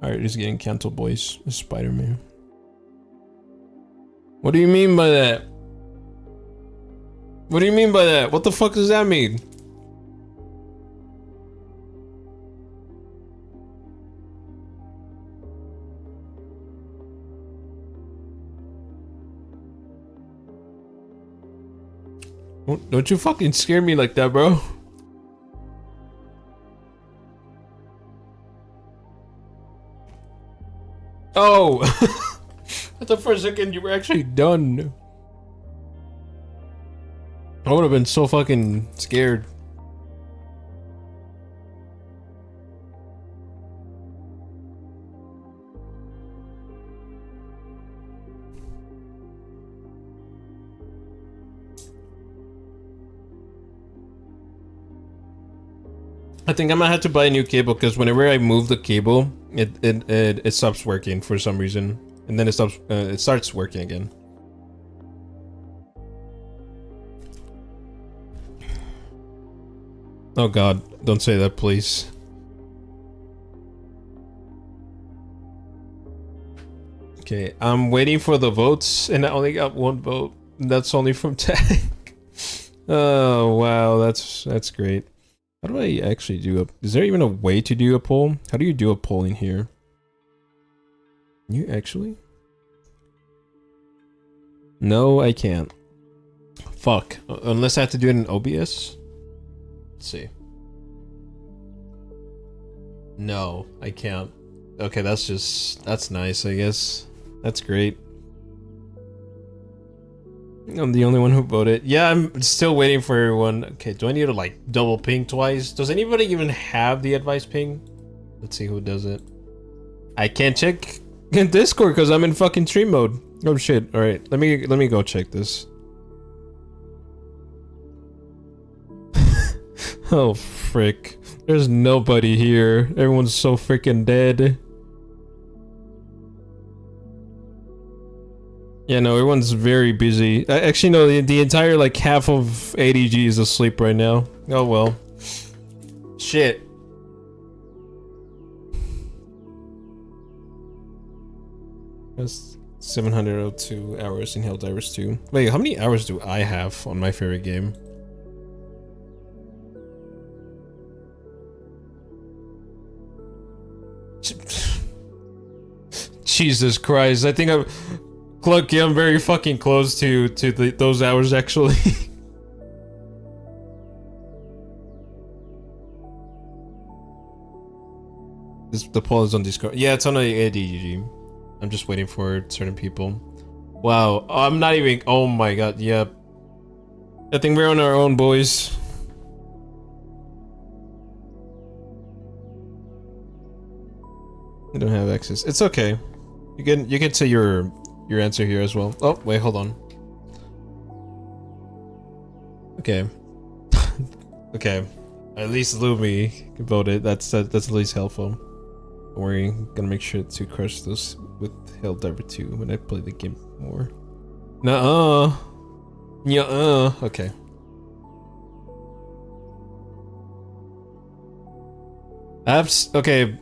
Alright, it's getting canceled, boys. It's Spider-Man. What do you mean by that? What do you mean by that? What the fuck does that mean? Don't you fucking scare me like that, bro. Oh! I thought for a second you were actually done. I would have been so fucking scared. I think I might have to buy a new cable because whenever I move the cable, it stops working for some reason, and then it starts working again. Oh God, don't say that, please. Okay, I'm waiting for the votes, and I only got one vote. That's only from Tag. Oh wow, that's great. How do I actually do a... Is there even a way to do a poll? How do you do a poll in here? Can you actually? No, I can't. Fuck. Unless I have to do it in OBS? Let's see. No, I can't. Okay, that's nice, I guess. That's great. I'm the only one who voted. Yeah, I'm still waiting for everyone. Okay, do I need to like double ping twice? Does anybody even have the advice ping? Let's see who does it. I can't check in Discord because I'm in fucking stream mode. Oh shit. Alright, let me go check this. Oh frick. There's nobody here. Everyone's so freaking dead. Yeah, no, everyone's very busy. Actually, no, the entire, like, half of ADG is asleep right now. Oh, well. Shit. That's 702 hours in Helldivers 2. Wait, how many hours do I have on my favorite game? Jesus Christ, I think I'm very fucking close to those hours actually. The poll is on Discord. Yeah, it's on ADG. I'm just waiting for certain people. Wow, I'm not even. Oh my god, yep. I think we're on our own, boys. I don't have access. It's okay. You can say your answer here as well. Oh wait, hold on. Okay. Okay. At least Lumi voted. That's at least helpful. Don't worry, I'm gonna make sure to crush those with Helldiver 2 when I play the game more. Nuh-uh. Nuh-uh. Okay. Okay.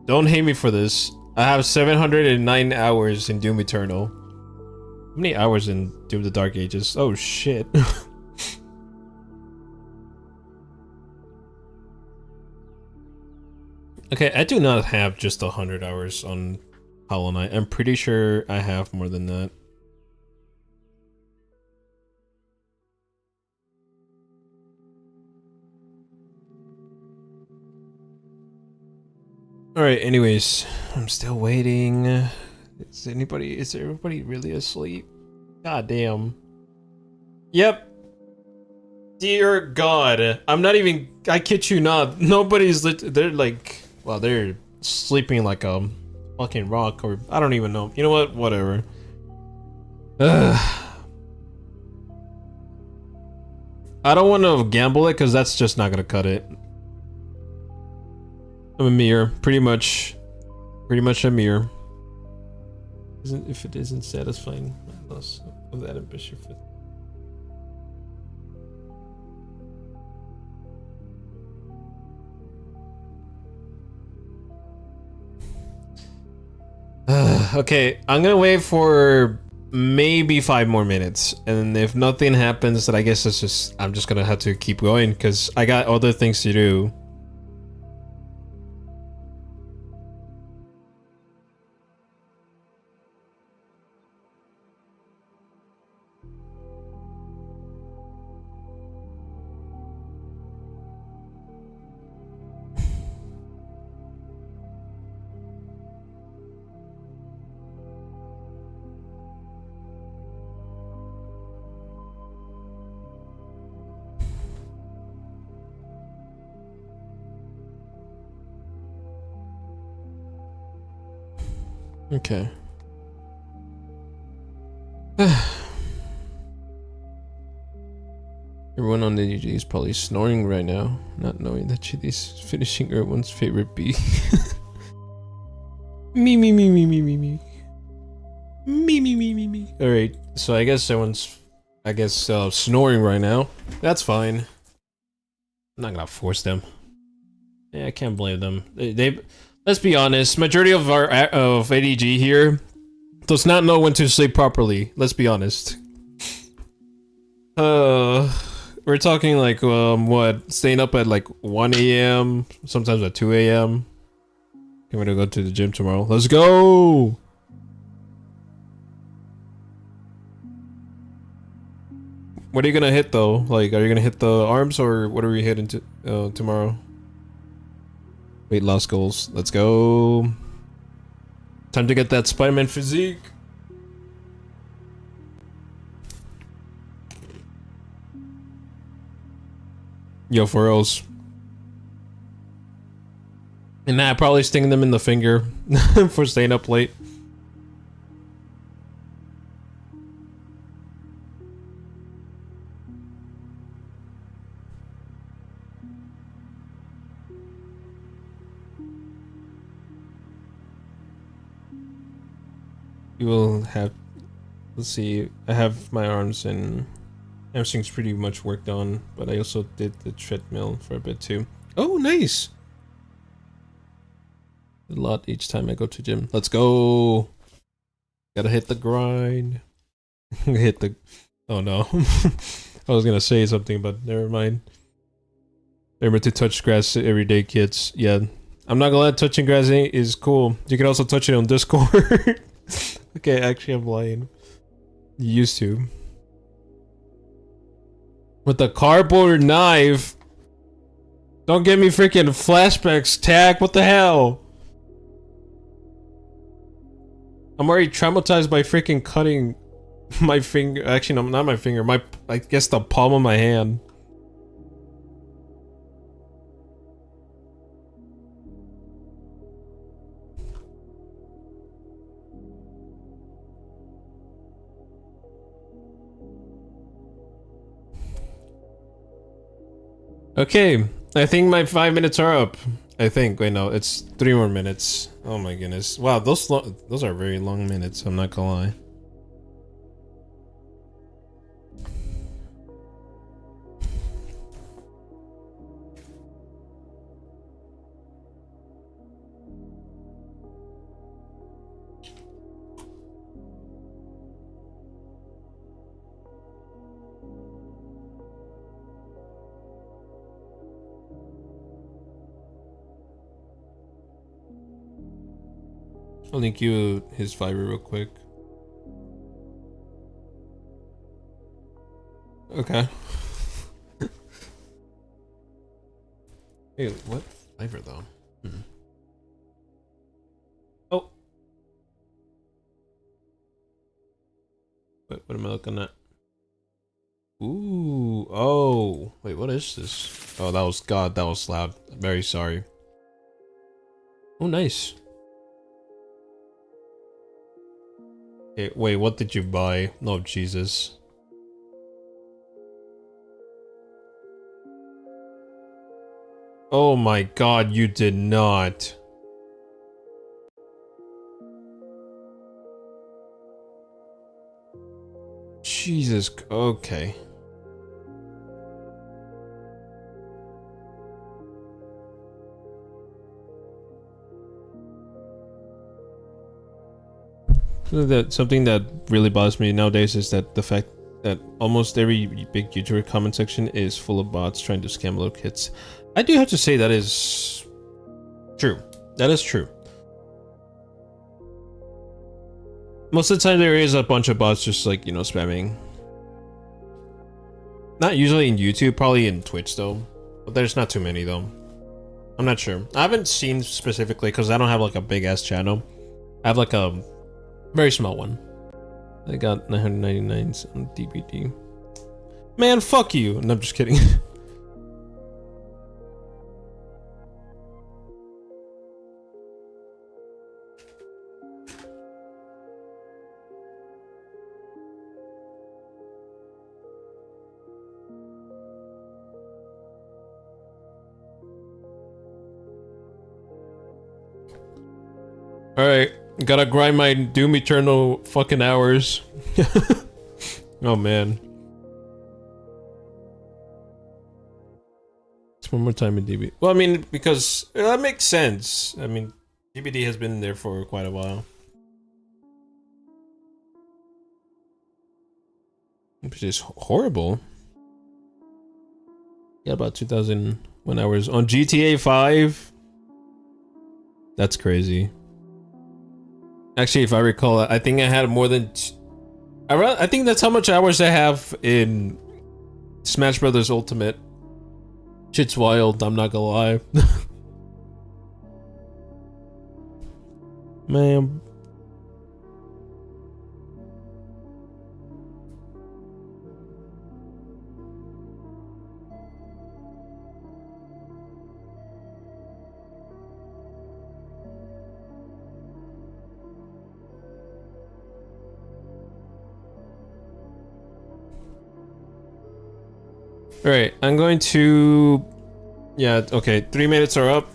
Don't hate me for this. I have 709 hours in Doom Eternal. How many hours in Doom the Dark Ages? Oh shit. Okay, I do not have just 100 hours on Hollow Knight. I'm pretty sure I have more than that. Alright, anyways, I'm still waiting. Is everybody really asleep? God damn. Yep. Dear God. I'm not even, I kid you not. Nobody's they're like, well, they're sleeping like a fucking rock, or I don't even know. You know what? Whatever. Ugh. I don't want to gamble it because that's just not gonna cut it. I'm a mirror, pretty much a mirror. If it isn't satisfying, loss of that ambition for. Okay, I'm gonna wait for maybe 5 more minutes, and if nothing happens, then I guess I'm just gonna have to keep going because I got other things to do. Okay. Everyone on the DG is probably snoring right now, not knowing that Chili's finishing everyone's favorite bee. Me, me, me, me, me, me, me. Me, me, me, me, me. Alright, so I guess everyone's, snoring right now. That's fine. I'm not gonna force them. Yeah, I can't blame them. They let's be honest, majority of our ADG here does not know when to sleep properly. Let's be honest. We're talking like what? Staying up at like 1 a.m. sometimes at 2 a.m. I'm gonna go to the gym tomorrow. Let's go. What are you gonna hit though? Like, are you gonna hit the arms or what are we hitting to tomorrow? Weight loss goals. Let's go. Time to get that Spider-Man physique. Yo, for reals. And nah, probably stinging them in the finger for staying up late. You will have, let's see, I have my arms and hamstrings pretty much worked on, but I also did the treadmill for a bit too. Oh, nice. A lot each time I go to gym. Let's go. Gotta hit the grind. Hit the, oh no. I was gonna say something, but never mind. Remember to touch grass every day, kids. Yeah. I'm not gonna lie, touching grass is cool. You can also touch it on Discord. Okay, actually I'm lying. You used to. With the cardboard knife. Don't give me freaking flashbacks, Tack. What the hell? I'm already traumatized by freaking cutting my finger. Actually, no, not my finger. I guess the palm of my hand. Okay, I think my 5 minutes are up. I think. Wait, no, it's 3 more minutes. Oh my goodness! Wow, those are very long minutes. I'm not gonna lie. I'll link you his Fiverr real quick. Okay. Hey, what Fiverr though? Oh. What am I looking at? Ooh. Oh. Wait, what is this? Oh, that was God. That was loud. Very sorry. Oh, nice. Okay, wait, what did you buy? No, Jesus. Oh my God, you did not. Jesus, okay. Something that really bothers me nowadays is that the fact that almost every big YouTuber comment section is full of bots trying to scam little kids. I do have to say that is true. That is true. Most of the time there is a bunch of bots just like, you know, spamming. Not usually in YouTube, probably in Twitch though. But there's not too many though. I'm not sure. I haven't seen specifically because I don't have like a big ass channel. I have like a very small one. I got 999s on DVD. Man, fuck you. No, I'm just kidding. Alright, gotta grind my Doom Eternal fucking hours. Oh man. It's one more time in DB. Well, I mean, because that makes sense. I mean, DBD has been there for quite a while. Which is horrible. Yeah, about 2,001 hours on GTA 5. That's crazy. Actually, if I recall, I think I had more than... I think that's how much hours I have in Smash Brothers Ultimate. Shit's wild, I'm not gonna lie. Man. Alright, I'm going to... Yeah, okay, 3 minutes are up.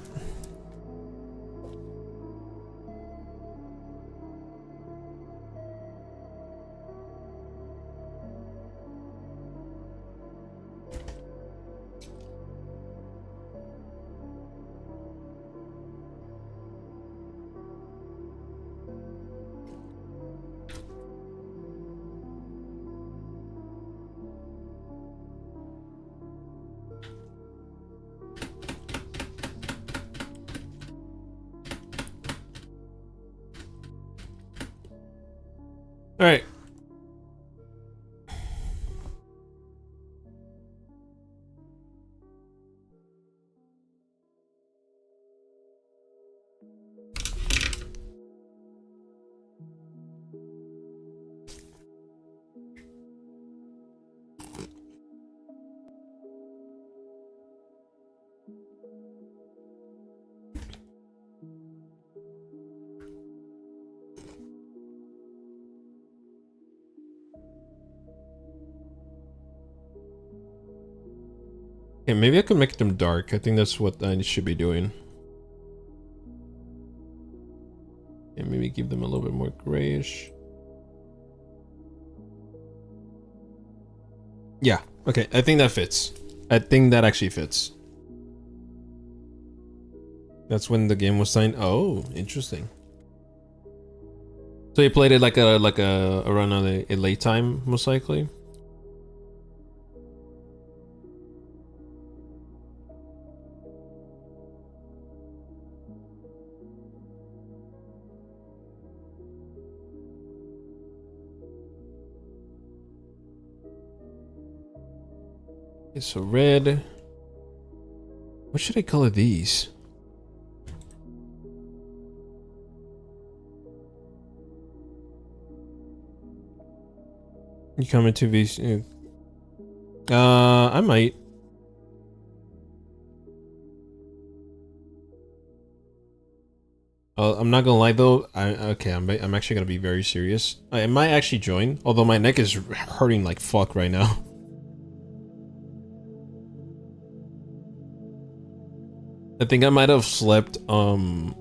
Alright. Okay, maybe I could make them dark. I think that's what I should be doing. And maybe give them a little bit more grayish. Yeah, okay, I think that fits. I think that actually fits. That's when the game was signed. Oh, interesting. So you played it like a around a late time, most likely. Okay, so red. What should I color these? You coming to VC? I might. I'm not gonna lie though. I'm actually gonna be very serious. I might actually join, although my neck is hurting like fuck right now. I think I might have slept under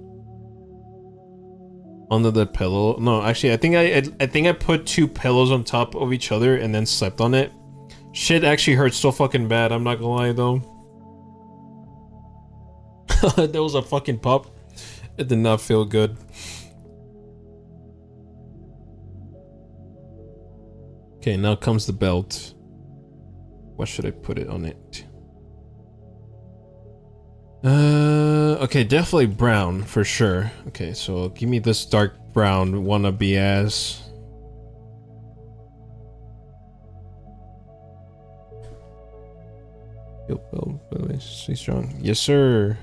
the pillow. No, actually, I think I put 2 pillows on top of each other and then slept on it. Shit actually hurts so fucking bad. I'm not gonna lie though. There was a fucking pop. It did not feel good. Okay, now comes the belt. What should I put it on it? Okay, definitely brown for sure. Okay, so give me this dark brown wannabe ass. Yo, stay strong. Yes, sir.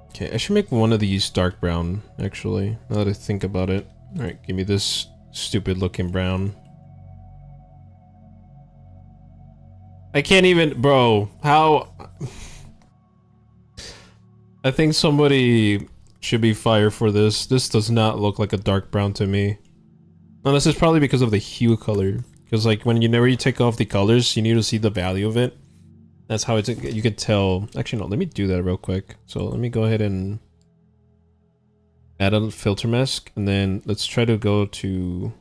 Okay, I should make one of these dark brown, actually, now that I think about it. Alright, give me this stupid looking brown. I can't even, bro, how? I think somebody should be fired for this. This does not look like a dark brown to me. Unless it's probably because of the hue color. Because like whenever you take off the colors, you need to see the value of it. That's how it's, you could tell. Actually, no, let me do that real quick. So let me go ahead and add a filter mask, and then let's try to go to,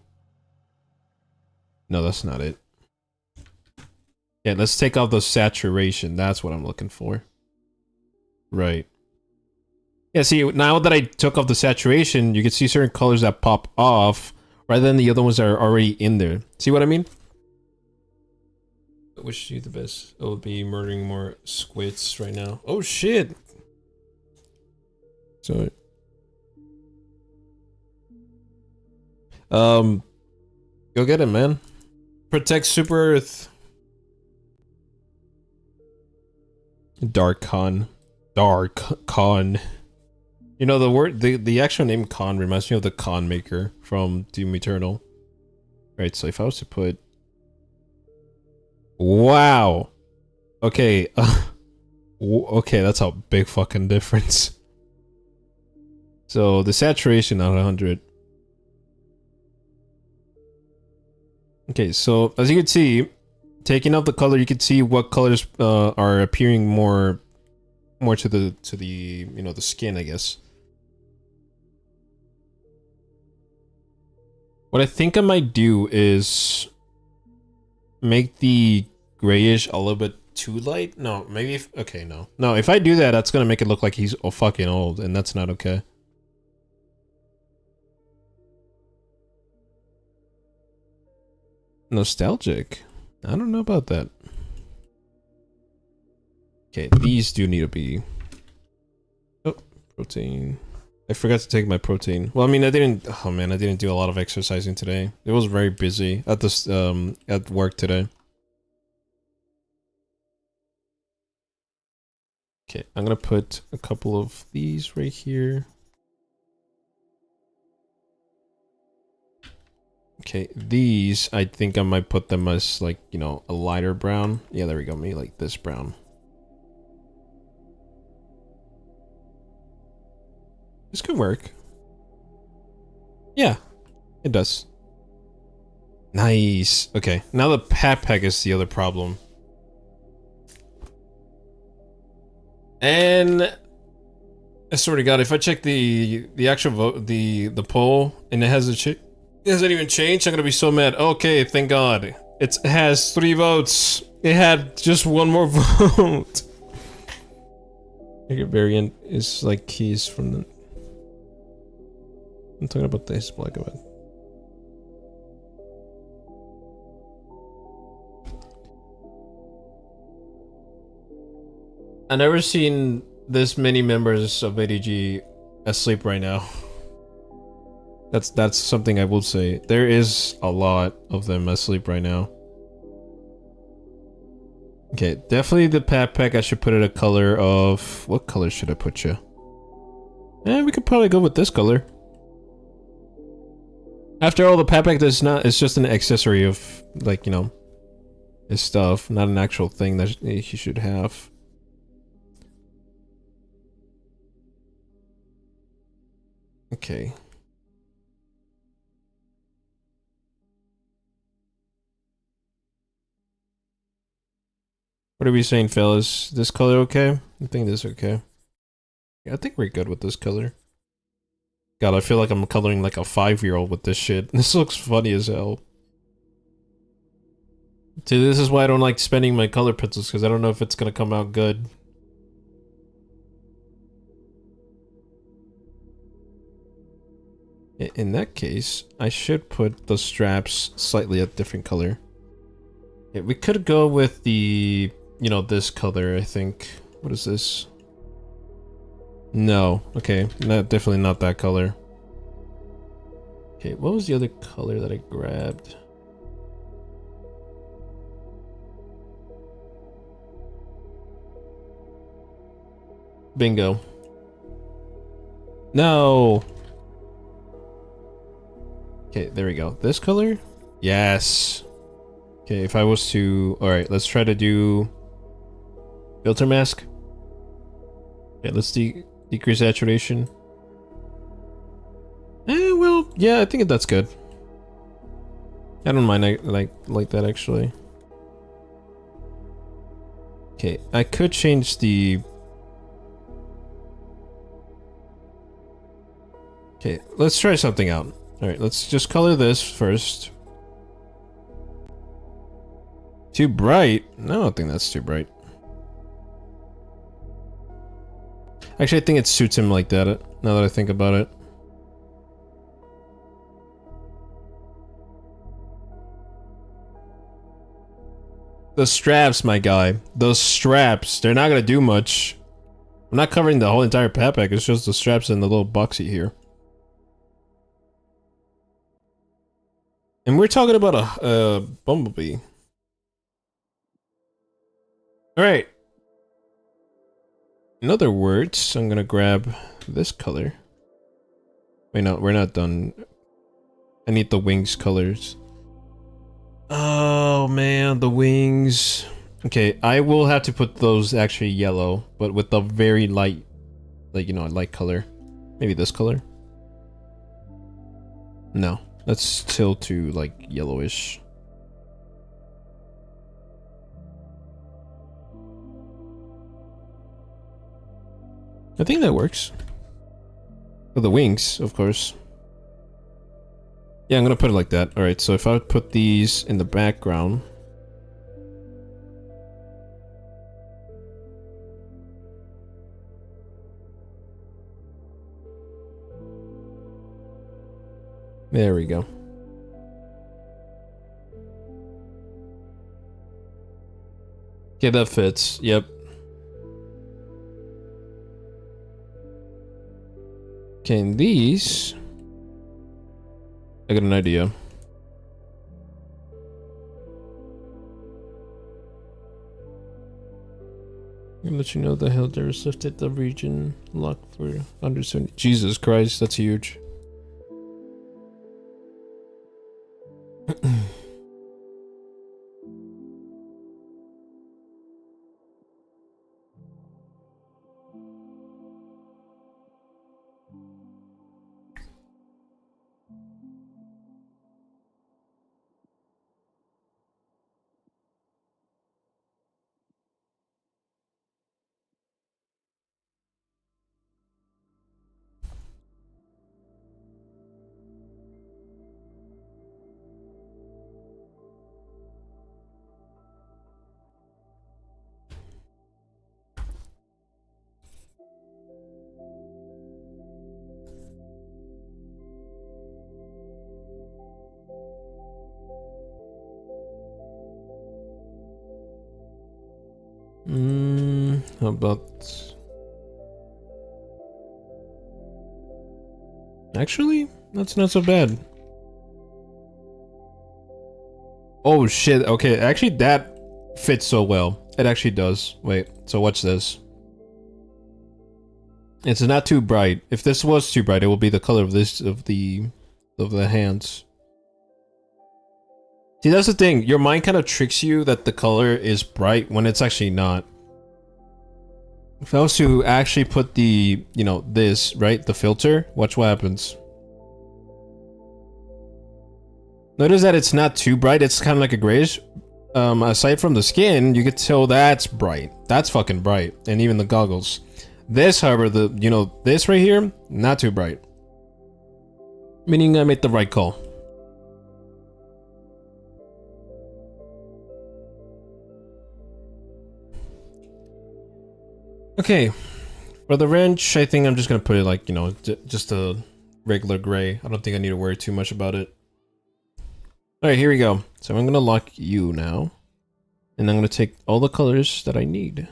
no, that's not it. Yeah, let's take off the saturation. That's what I'm looking for. Right. Yeah, see, now that I took off the saturation, you can see certain colors that pop off rather than the other ones that are already in there. See what I mean? Which is the best? It would be murdering more squids right now. Oh shit! So, go get it, man. Protect Super Earth. Dark Khan. Dark Khan. You know the word, the actual name Khan reminds me of the Khan Maker from Doom Eternal. Right, so if I was to put, wow, okay, okay, that's a big fucking difference. So the saturation at 100. Okay, so as you can see, taking out the color, you can see what colors are appearing more to the you know, the skin, I guess. What I think I might do is make the grayish a little bit too light. No, maybe if, okay, no. No, if I do that, that's gonna make it look like he's fucking old, and that's not okay. Nostalgic? I don't know about that. Okay, these do need to be... Oh, protein. I forgot to take my protein. Well, I mean, I didn't... Oh man, I didn't do a lot of exercising today. It was very busy at this, at work today. Okay, I'm gonna put a couple of these right here. Okay, these, I think I might put them as, like, you know, a lighter brown. Yeah, there we go, maybe like this brown. This could work. Yeah, it does. Nice. Okay, now the pack is the other problem. And I swear to God, if I check the actual vote, the poll, and it hasn't even changed, I'm gonna be so mad. Okay, thank God. It has 3 votes. It had just 1 more vote. Your variant is like keys from the... I'm talking about this black event. I've never seen this many members of ADG asleep right now. That's something I will say. There is a lot of them asleep right now. Okay, definitely the pack. I should put it a color of... What color should I put you? Eh, we could probably go with this color. After all, the pack is not... It's just an accessory of, like, you know, his stuff, not an actual thing that he should have. Okay. What are we saying, fellas? This color okay? I think this okay. Yeah, I think we're good with this color. God, I feel like I'm coloring like a 5-year-old with this shit. This looks funny as hell. See, this is why I don't like spending my color pencils, because I don't know if it's gonna come out good. In that case, I should put the straps slightly a different color. Yeah, we could go with the, you know, this color, I think. What is this? No. Okay, definitely not that color. Okay, what was the other color that I grabbed? Bingo. No! Okay, there we go. This color? Yes. Okay, if I was to... Alright, let's try to do... Filter mask. Okay, let's decrease saturation. Well, yeah, I think that's good. I don't mind like that actually. Okay, I could change the... Okay, let's try something out. Alright, let's just color this first. Too bright? No, I don't think that's too bright. Actually, I think it suits him like that, now that I think about it. The straps, my guy. Those straps, they're not gonna do much. I'm not covering the whole entire backpack, it's just the straps and the little boxy here. And we're talking about a bumblebee. Alright. In other words, I'm gonna grab this color. Wait, no, we're not done. I need the wings colors. Oh man, the wings. Okay, I will have to put those actually yellow, but with the very light, like, you know, light color. Maybe this color? No, that's still too, like, yellowish. I think that works. For the wings, of course. Yeah, I'm gonna put it like that. Alright, so if I put these in the background... There we go. Okay, that fits. Yep. Okay, and these... I got an idea. I'm gonna let you know the Helldiver lifted the region lock for under 70. Jesus Christ, that's huge. How about... Actually, that's not so bad. Oh shit, okay, actually that fits so well. It actually does. Wait, so watch this. It's not too bright. If this was too bright, it will be the color of this, of the hands. See, that's the thing. Your mind kind of tricks you that the color is bright when it's actually not. If I was to actually put the, you know, this, right? The filter, watch what happens. Notice that it's not too bright, it's kind of like a grayish. Aside from the skin, you could tell that's bright. That's fucking bright. And even the goggles. This, however, you know, this right here, not too bright. Meaning I made the right call. Okay, for the wrench, I think I'm just gonna put it like, you know, just a regular gray. I don't think I need to worry too much about it. Alright, here we go. So I'm gonna lock you now. And I'm gonna take all the colors that I need.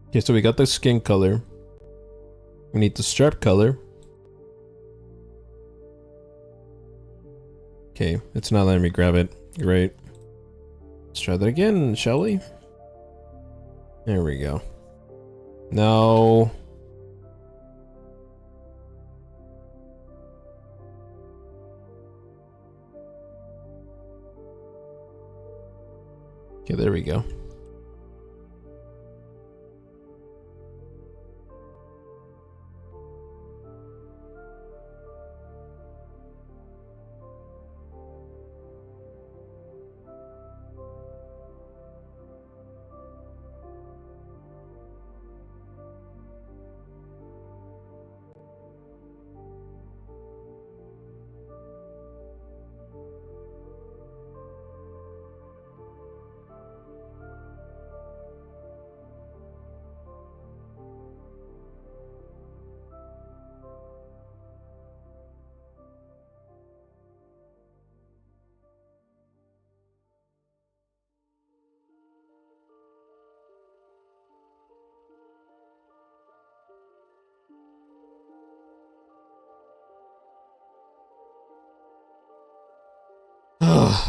Okay, so we got the skin color. We need the strap color. Okay, it's not letting me grab it. Great. Let's try that again, shall we? There we go. No. Okay, there we go.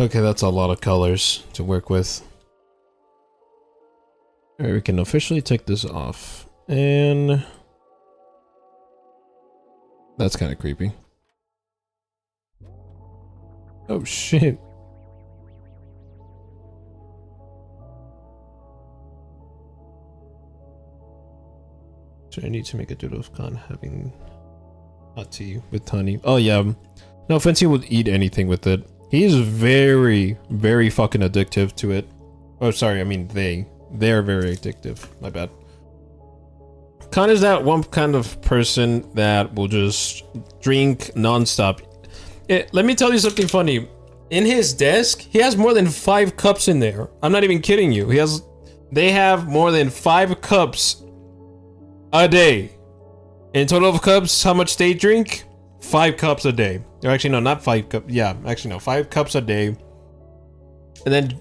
Okay, that's a lot of colors to work with. Alright, we can officially take this off. And... that's kind of creepy. Oh shit. So I need to make a doodle of Khan having hot tea with honey. Oh yeah. No, Fancy would eat anything with it. He's very, very fucking addictive to it. Oh, sorry, I mean they. They're very addictive. My bad. Khan is that one kind of person that will just drink non-stop. Let me tell you something funny. In his desk, he has more than 5 cups in there. I'm not even kidding you. They have more than 5 cups a day. In total of cups, how much they drink? 5 cups a day. Or actually, no, not 5 cups. Yeah, actually, no, 5 cups a day. And then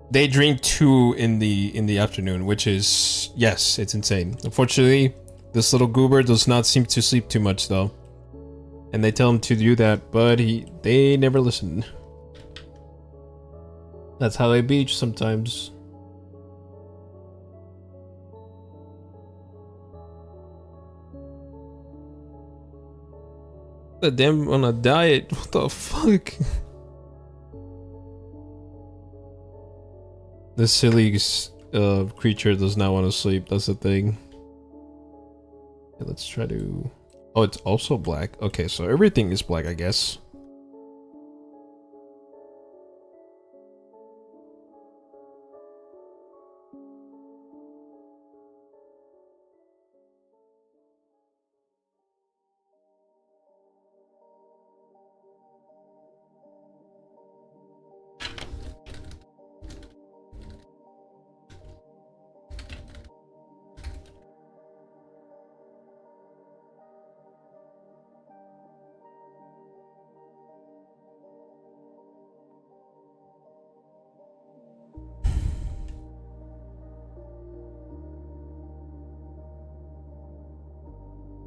they drink 2 in the afternoon, which is, yes, it's insane. Unfortunately, this little goober does not seem to sleep too much, though. And they tell him to do that, but they never listen. That's how they beach sometimes. The damn on a diet. What the fuck? This silly creature does not want to sleep. That's the thing. Okay, let's try to... oh, it's also black. Okay, so everything is black, I guess.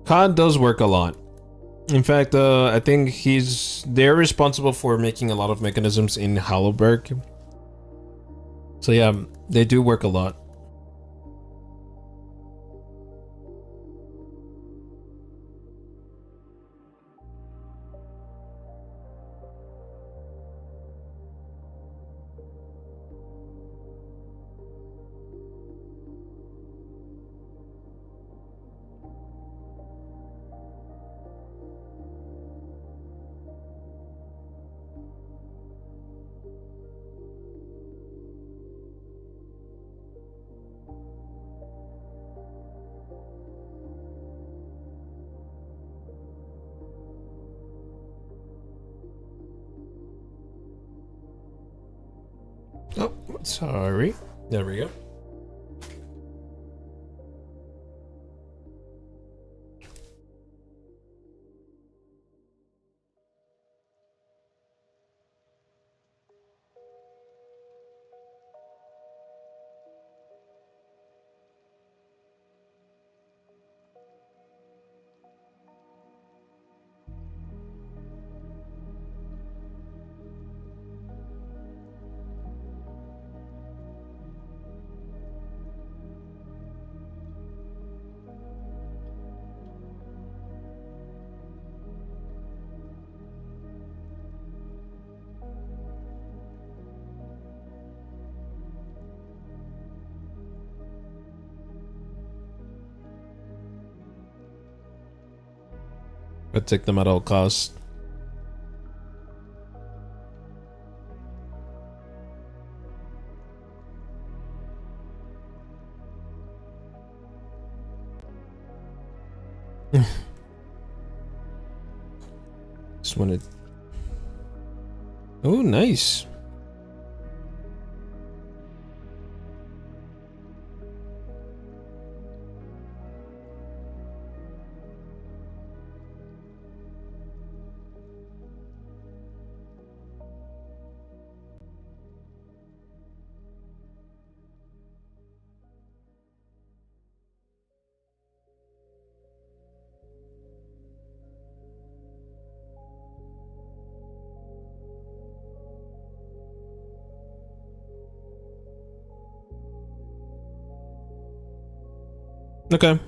Khan does work a lot. In fact, I think they're responsible for making a lot of mechanisms in Halliburg. So yeah, they do work a lot. Oh, sorry. There we go. Protect them at all costs. Just wanted. Oh, nice. Okay.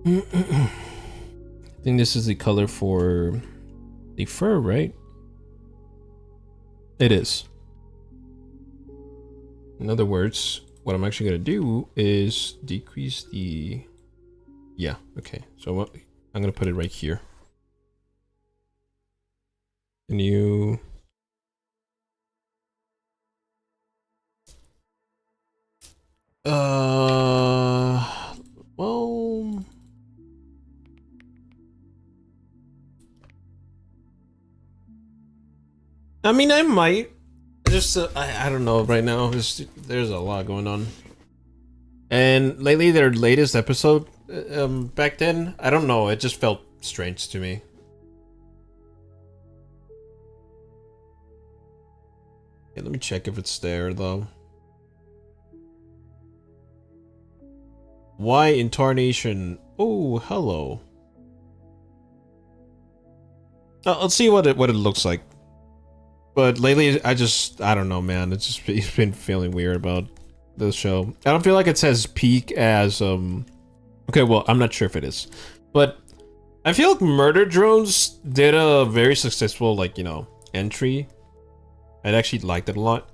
I think this is the color for the fur, right? It is. In other words, what I'm actually going to do is decrease the... Yeah, okay. So I'm going to put it right here. Can you... Well... I mean, I might. Just, I don't know right now. There's a lot going on. And lately, their latest episode, back then, I don't know, it just felt strange to me. Okay, let me check if it's there, though. Why incarnation? Oh, hello. Let's see what it looks like. But lately, I don't know, man. It's been feeling weird about this show. I don't feel like it says peak as, okay, well, I'm not sure if it is. But I feel like Murder Drones did a very successful, like, you know, entry. I actually liked it a lot.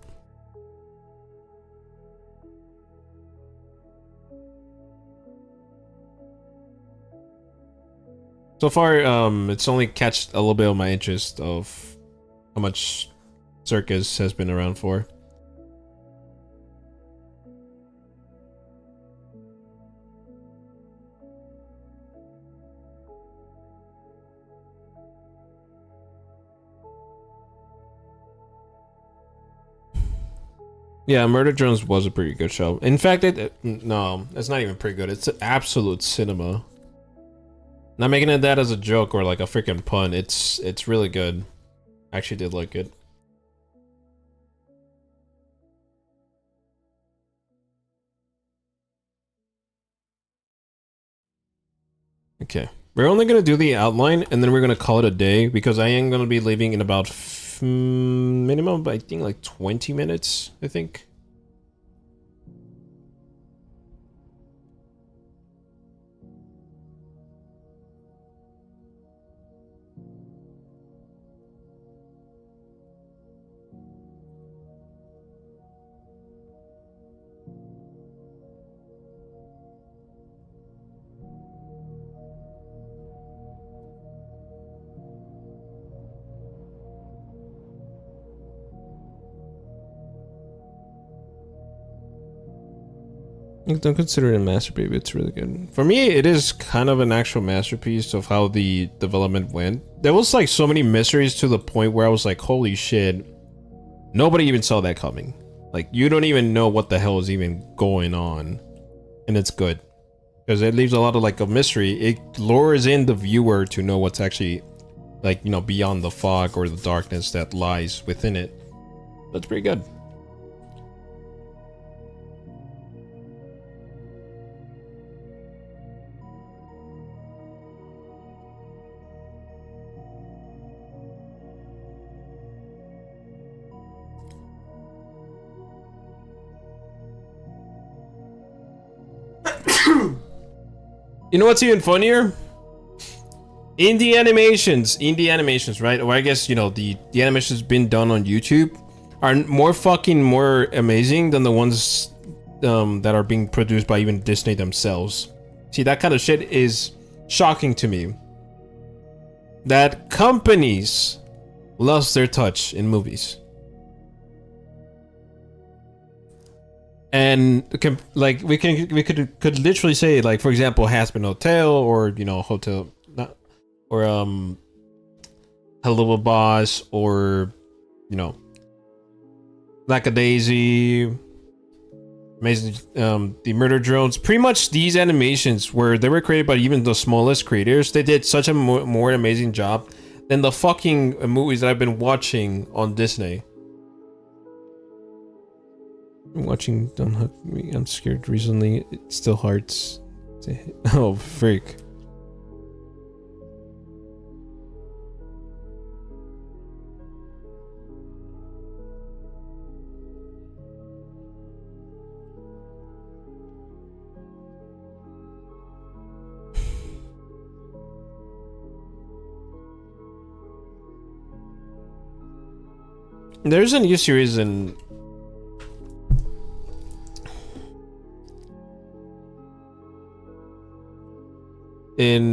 So far, it's only catched a little bit of my interest of how much Circus has been around for. Yeah, Murder Drones was a pretty good show. In fact, no, it's not even pretty good. It's absolute cinema. Not making it that as a joke or like a freaking pun. It's really good. I actually did like it. Okay. We're only gonna do the outline and then we're gonna call it a day because I am gonna be leaving in about minimum, I think like 20 minutes, I think. Don't consider it a masterpiece, but it's really good. For me, it is kind of an actual masterpiece of how the development went. There was like so many mysteries to the point where I was like, holy shit, nobody even saw that coming. Like, you don't even know what the hell is even going on. And it's good. Because it leaves a lot of like a mystery. It lures in the viewer to know what's actually like, you know, beyond the fog or the darkness that lies within it. That's pretty good. You know what's even funnier? Indie animations, right? Or I guess, you know, the animations been done on YouTube are more amazing than the ones that are being produced by even Disney themselves. See, that kind of shit is shocking to me. That companies lost their touch in movies. And like we could literally say, like, for example, Hazbin Hotel, or, you know, Hotel, not, or Hello Boss, or, you know, Lackadaisy, Amazing, the Murder Drones. Pretty much these animations, where they were created by even the smallest creators, they did such a more amazing job than the fucking movies that I've been watching on Disney. Watching Don't Hug Me, I'm Scared recently. It still hurts. Oh, freak. There's a new series in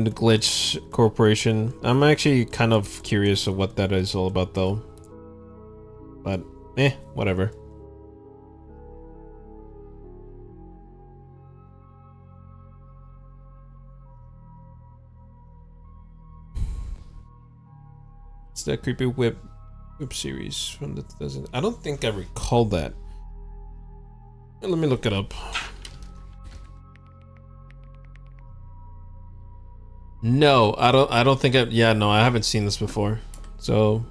Glitch Corporation. I'm actually kind of curious of what that is all about, though. But, whatever. It's that creepy web series from the 2000s. I don't think I recall that. Let me look it up. No, I don't think I haven't seen this before. So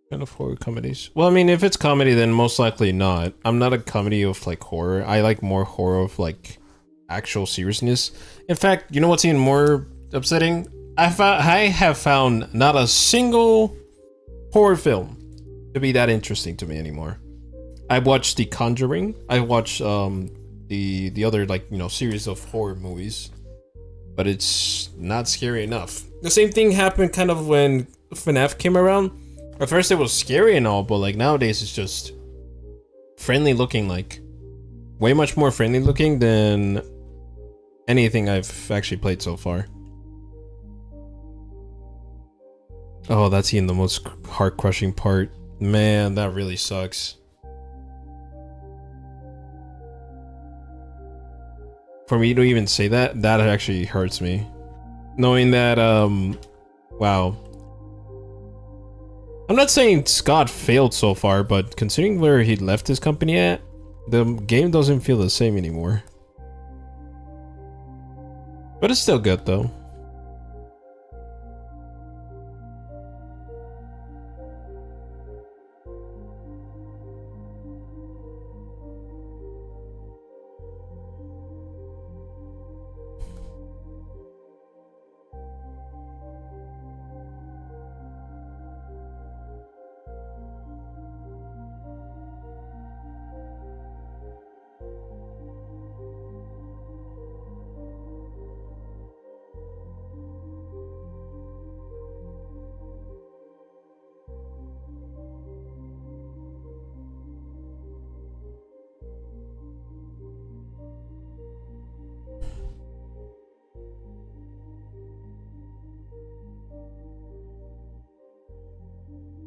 kind of horror comedies. Well, I mean, if it's comedy, then most likely not. I'm not a comedy of like horror. I like more horror of like actual seriousness. In fact, you know what's even more upsetting? I have found not a single horror film to be that interesting to me anymore. I watched The Conjuring. I watched the other, like, you know, series of horror movies, but it's not scary enough. The same thing happened kind of when FNAF came around. At first it was scary and all, but like nowadays it's just friendly looking, like way much more friendly looking than anything I've actually played so far. Oh, that's even the most heart-crushing part. Man, that really sucks. For me to even say that, that actually hurts me. Knowing that, wow. I'm not saying Scott failed so far, but considering where he left his company at, the game doesn't feel the same anymore. But it's still good, though.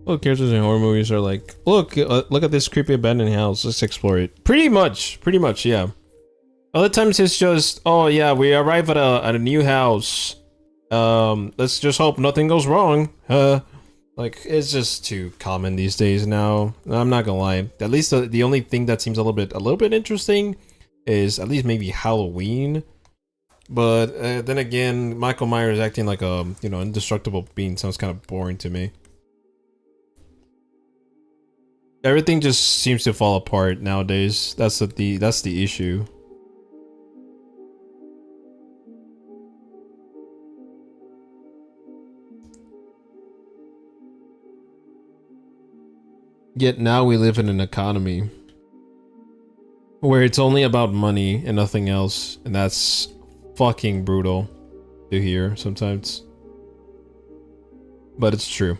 Well, characters in horror movies are like, look at this creepy abandoned house. Let's explore it. Pretty much, yeah. Other times it's just, oh yeah, we arrive at a new house. Let's just hope nothing goes wrong. Like, it's just too common these days now. I'm not gonna lie. At least the only thing that seems a little bit interesting is at least maybe Halloween. But then again, Michael Myers acting like a, you know, indestructible being sounds kind of boring to me. Everything just seems to fall apart nowadays. That's the issue. Yet now we live in an economy where it's only about money and nothing else, and that's fucking brutal to hear sometimes. But it's true.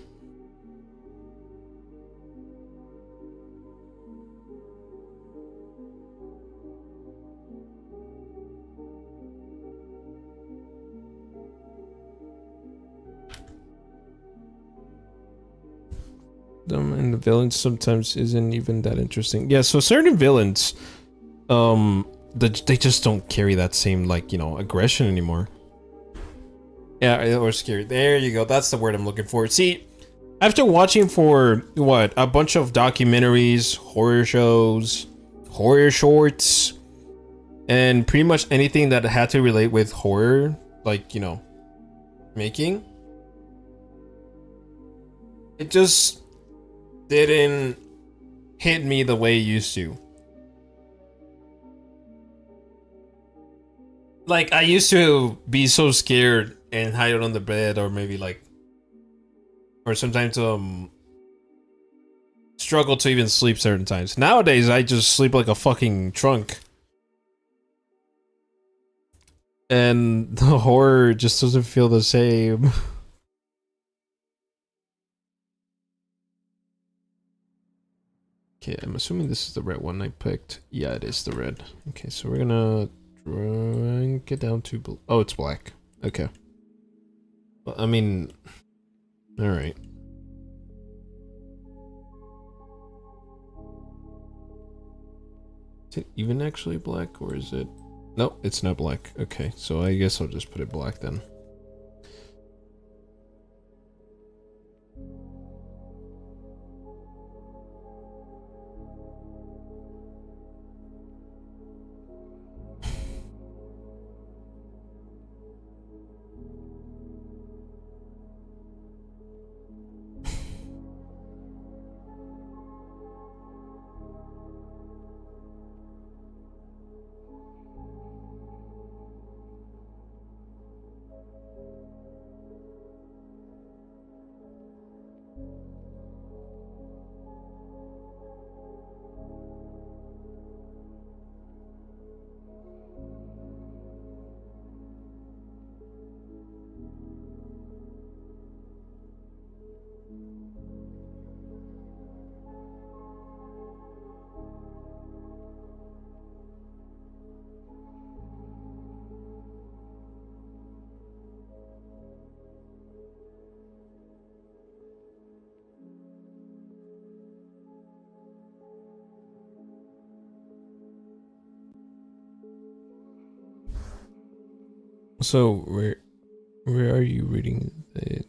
Them and the villains sometimes isn't even that interesting. Yeah, so certain villains, they just don't carry that same, like, you know, aggression anymore. Yeah, or scary. There you go. That's the word I'm looking for. See, after watching for what, a bunch of documentaries, horror shows, horror shorts, and pretty much anything that had to relate with horror, like, you know, making, it just didn't hit me the way it used to. Like, I used to be so scared and hide it on the bed, or maybe like, or sometimes struggle to even sleep certain times. Nowadays, I just sleep like a fucking trunk. And the horror just doesn't feel the same. Okay, I'm assuming this is the red one I picked. Yeah, it is the red. Okay, so we're gonna try and get down to blue. Oh, it's black. Okay. Well, I mean, all right. Is it even actually black, or is it? No, it's not black. Okay, so I guess I'll just put it black then. So where are you reading it?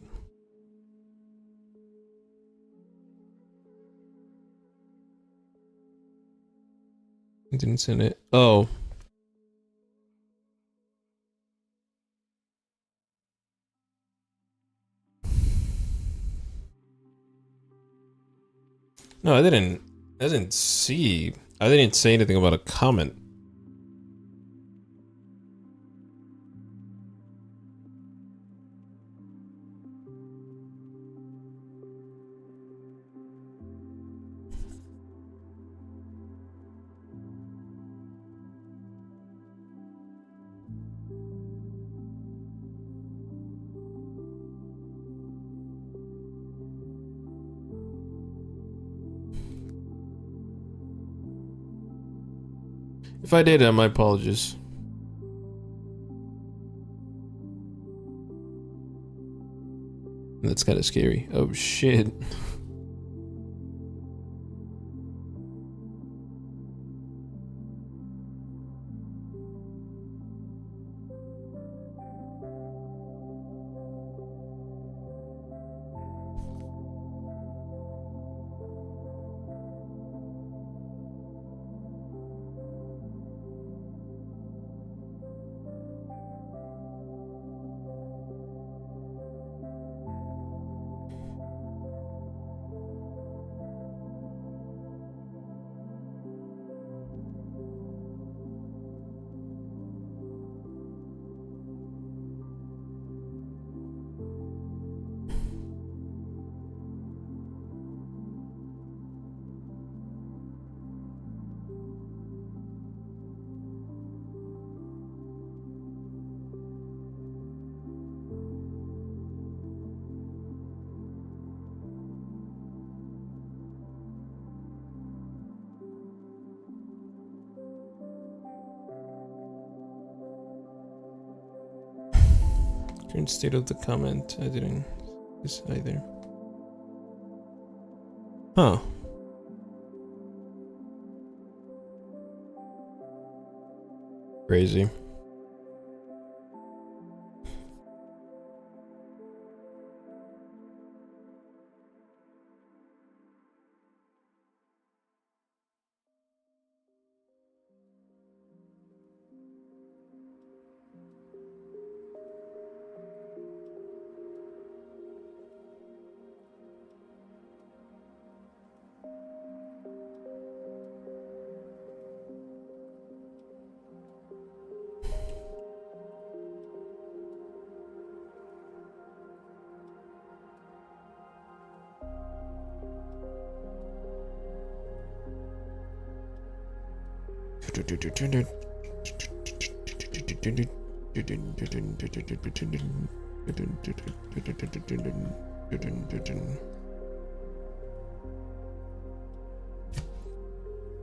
I didn't send it. Oh. No, I didn't see. I didn't say anything about a comment. If I did, my apologies. That's kind of scary. Oh shit. Current state of the comment. I didn't this either. Huh. Crazy.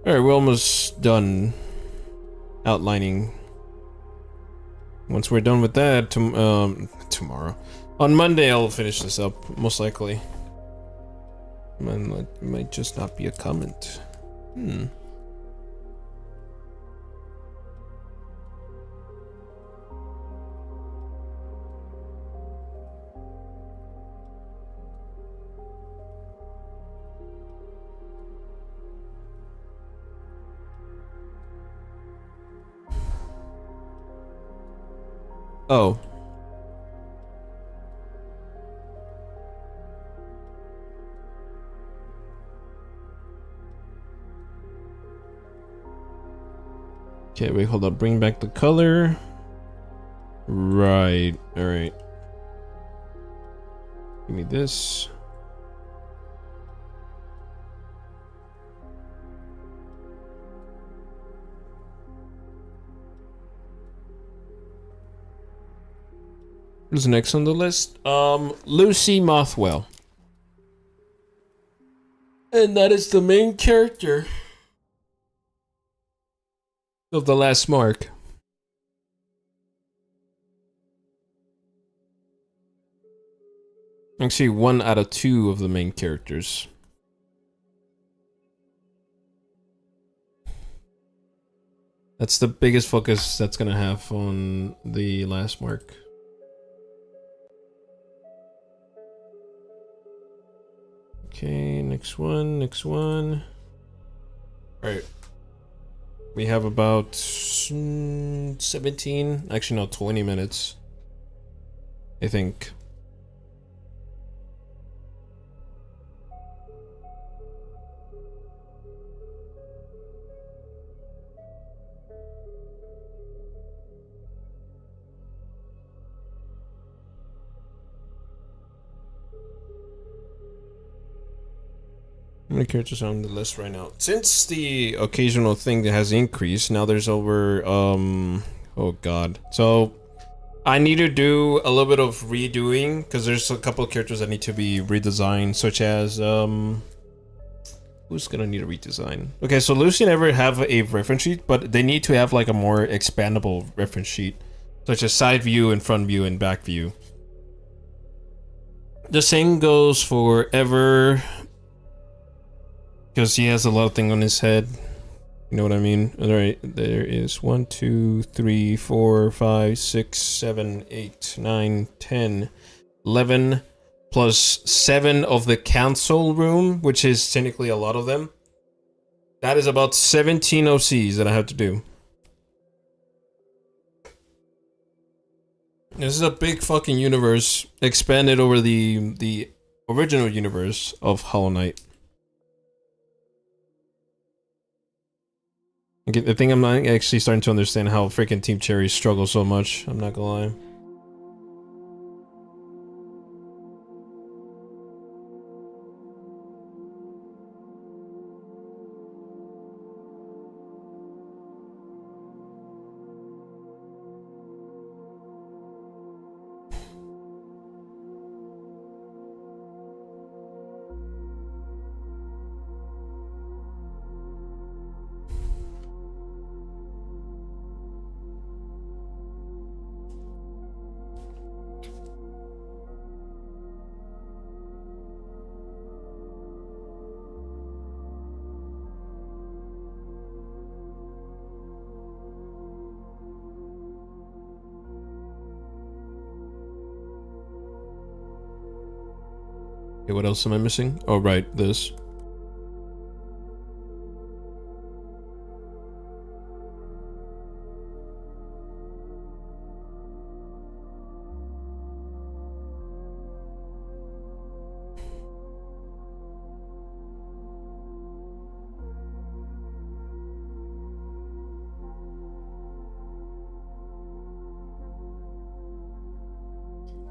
Alright, we're almost done outlining. Once we're done with that, tomorrow. On Monday, I'll finish this up, most likely. It might just not be a comment. Oh. Okay, wait, hold up. Bring back the color. Right. Alright. Give me this. Who's next on the list? Lucy Mothwell. And that is the main character of The Last Mark. Actually, 1 out of 2 of the main characters. That's the biggest focus that's gonna have on The Last Mark. Okay, next one. Alright. We have about 17, actually no, 20 minutes. I think. How many characters are on the list right now? Since the occasional thing that has increased, now there's over, oh god. So, I need to do a little bit of redoing, because there's a couple of characters that need to be redesigned, such as, who's gonna need a redesign? Okay, so Lucy never have a reference sheet, but they need to have like a more expandable reference sheet, such as side view and front view and back view. The same goes for Ever, because he has a lot of things on his head. You know what I mean? Alright, there is 1, 2, 3, 4, 5, 6, 7, 8, 9, 10, 11, plus 7 of the council room, which is technically a lot of them. That is about 17 OCs that I have to do. This is a big fucking universe expanded over the original universe of Hollow Knight. Okay, the thing I'm not actually starting to understand how freaking Team Cherry struggles so much. I'm not gonna lie. Okay, what else am I missing? Oh, right, this.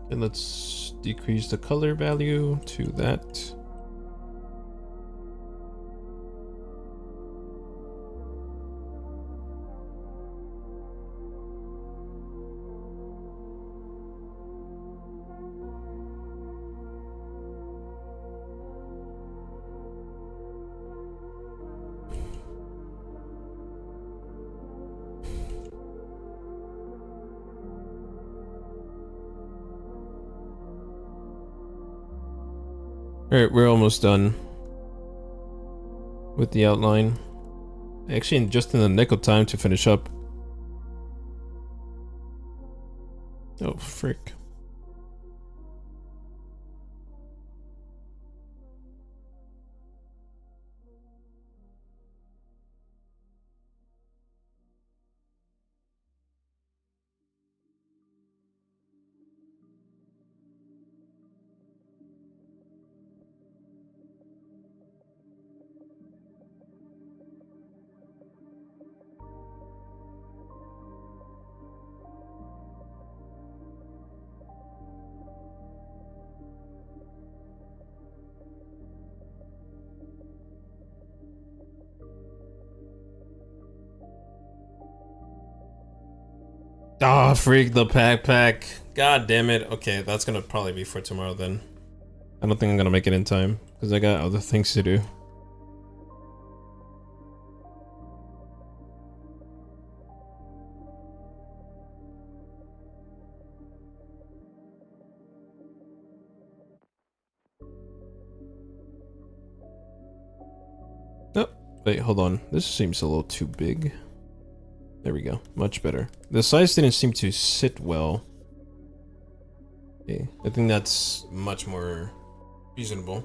And let's decrease the color value to that. Alright, we're almost done with the outline. Actually, just in the nick of time to finish up. Oh, frick. Ah, freak, the pack. God damn it. Okay, that's gonna probably be for tomorrow then. I don't think I'm gonna make it in time, because I got other things to do. Oh, wait, hold on. This seems a little too big. There we go. Much better. The size didn't seem to sit well. Okay, I think that's much more reasonable.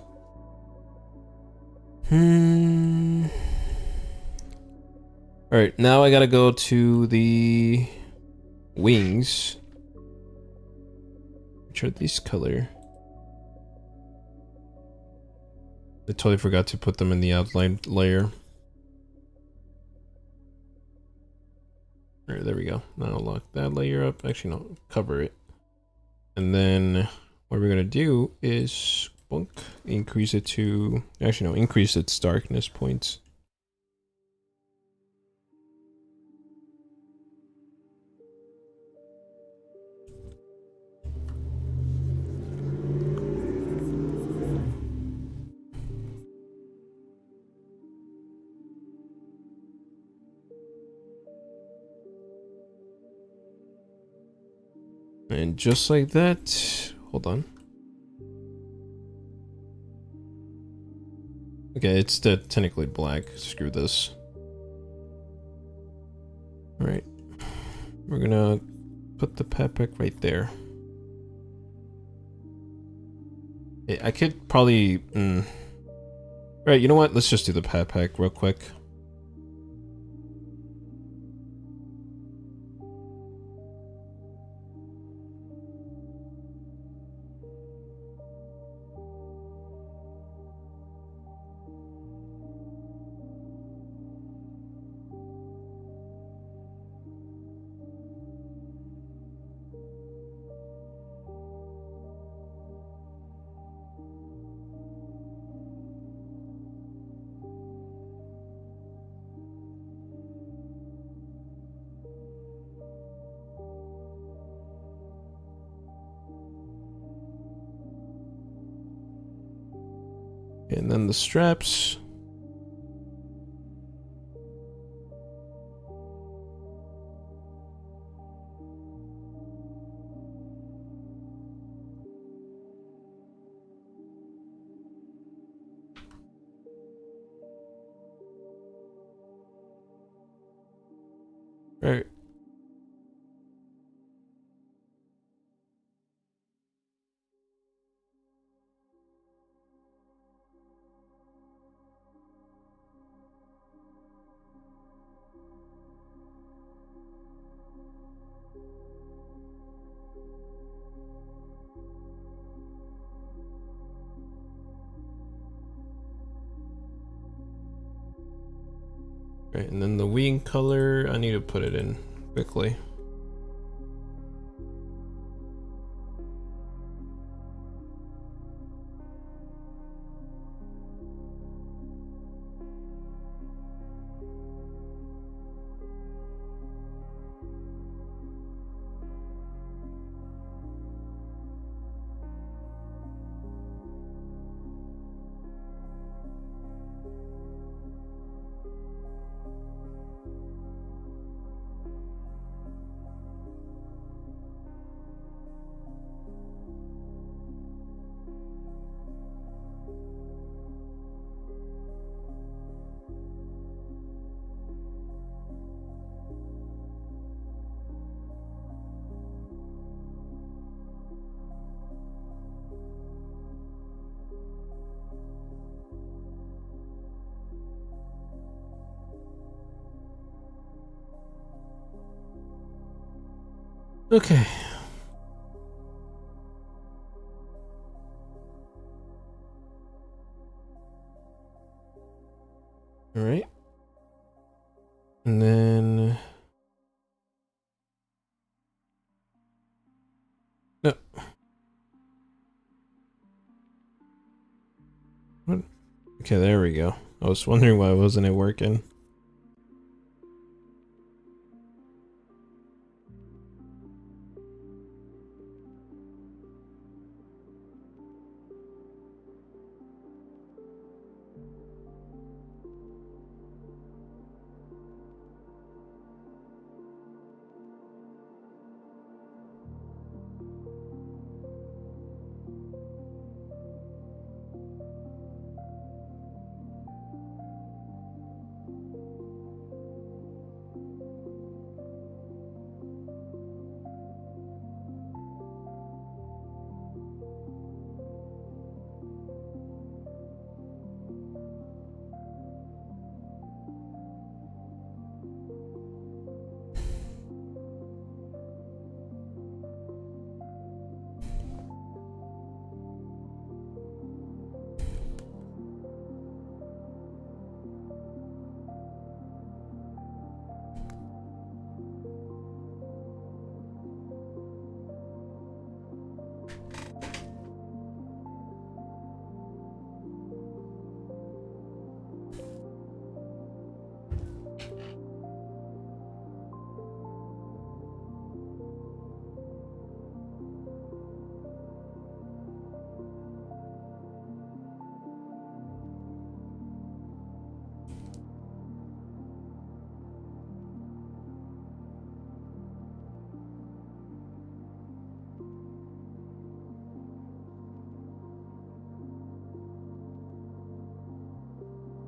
Alright, now I gotta go to the wings. Which are this color? I totally forgot to put them in the outline layer. Alright, there we go. Now I'll lock that layer up. Actually, no, cover it. And then what we're gonna do is increase it to, actually no, increase its darkness points. And just like that, hold on. Okay, it's technically black. Screw this. Alright. We're gonna put the Pepeck right there. Hey, I could probably... Right, you know what? Let's just do the Pepeck real quick. And then the straps. Right. Right, and then the wing color, I need to put it in quickly. Okay. All right. And then no. What? Okay, there we go. I was wondering why wasn't it working.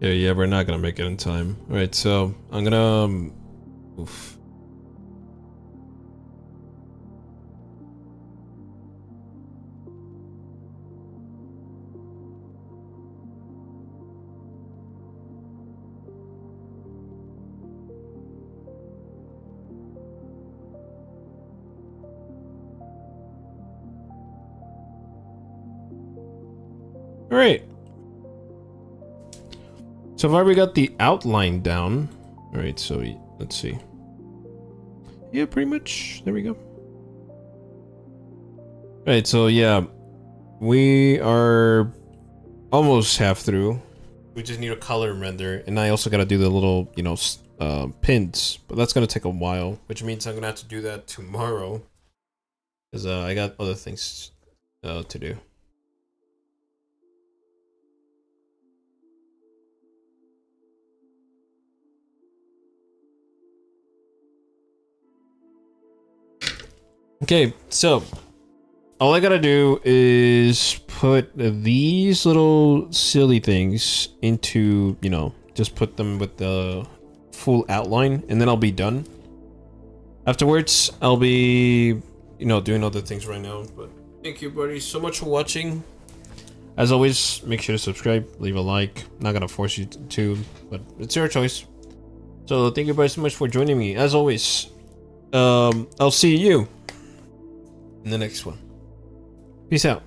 Yeah, we're not gonna make it in time. All right, so I'm gonna oof. All right. So far we got the outline down. All right, so let's see. Yeah, pretty much. There we go. All right, so yeah, we are almost half through. We just need a color render, and I also got to do the little, you know, pins, but that's gonna take a while, which means I'm gonna have to do that tomorrow, because I got other things to do. Okay, so all I gotta do is put these little silly things into, you know, just put them with the full outline, and then I'll be done. Afterwards, I'll be, you know, doing other things right now. But thank you, buddy, so much for watching. As always, make sure to subscribe, leave a like. Not gonna force you to, but it's your choice. So thank you, buddy, so much for joining me. As always, I'll see you in the next one. Peace out.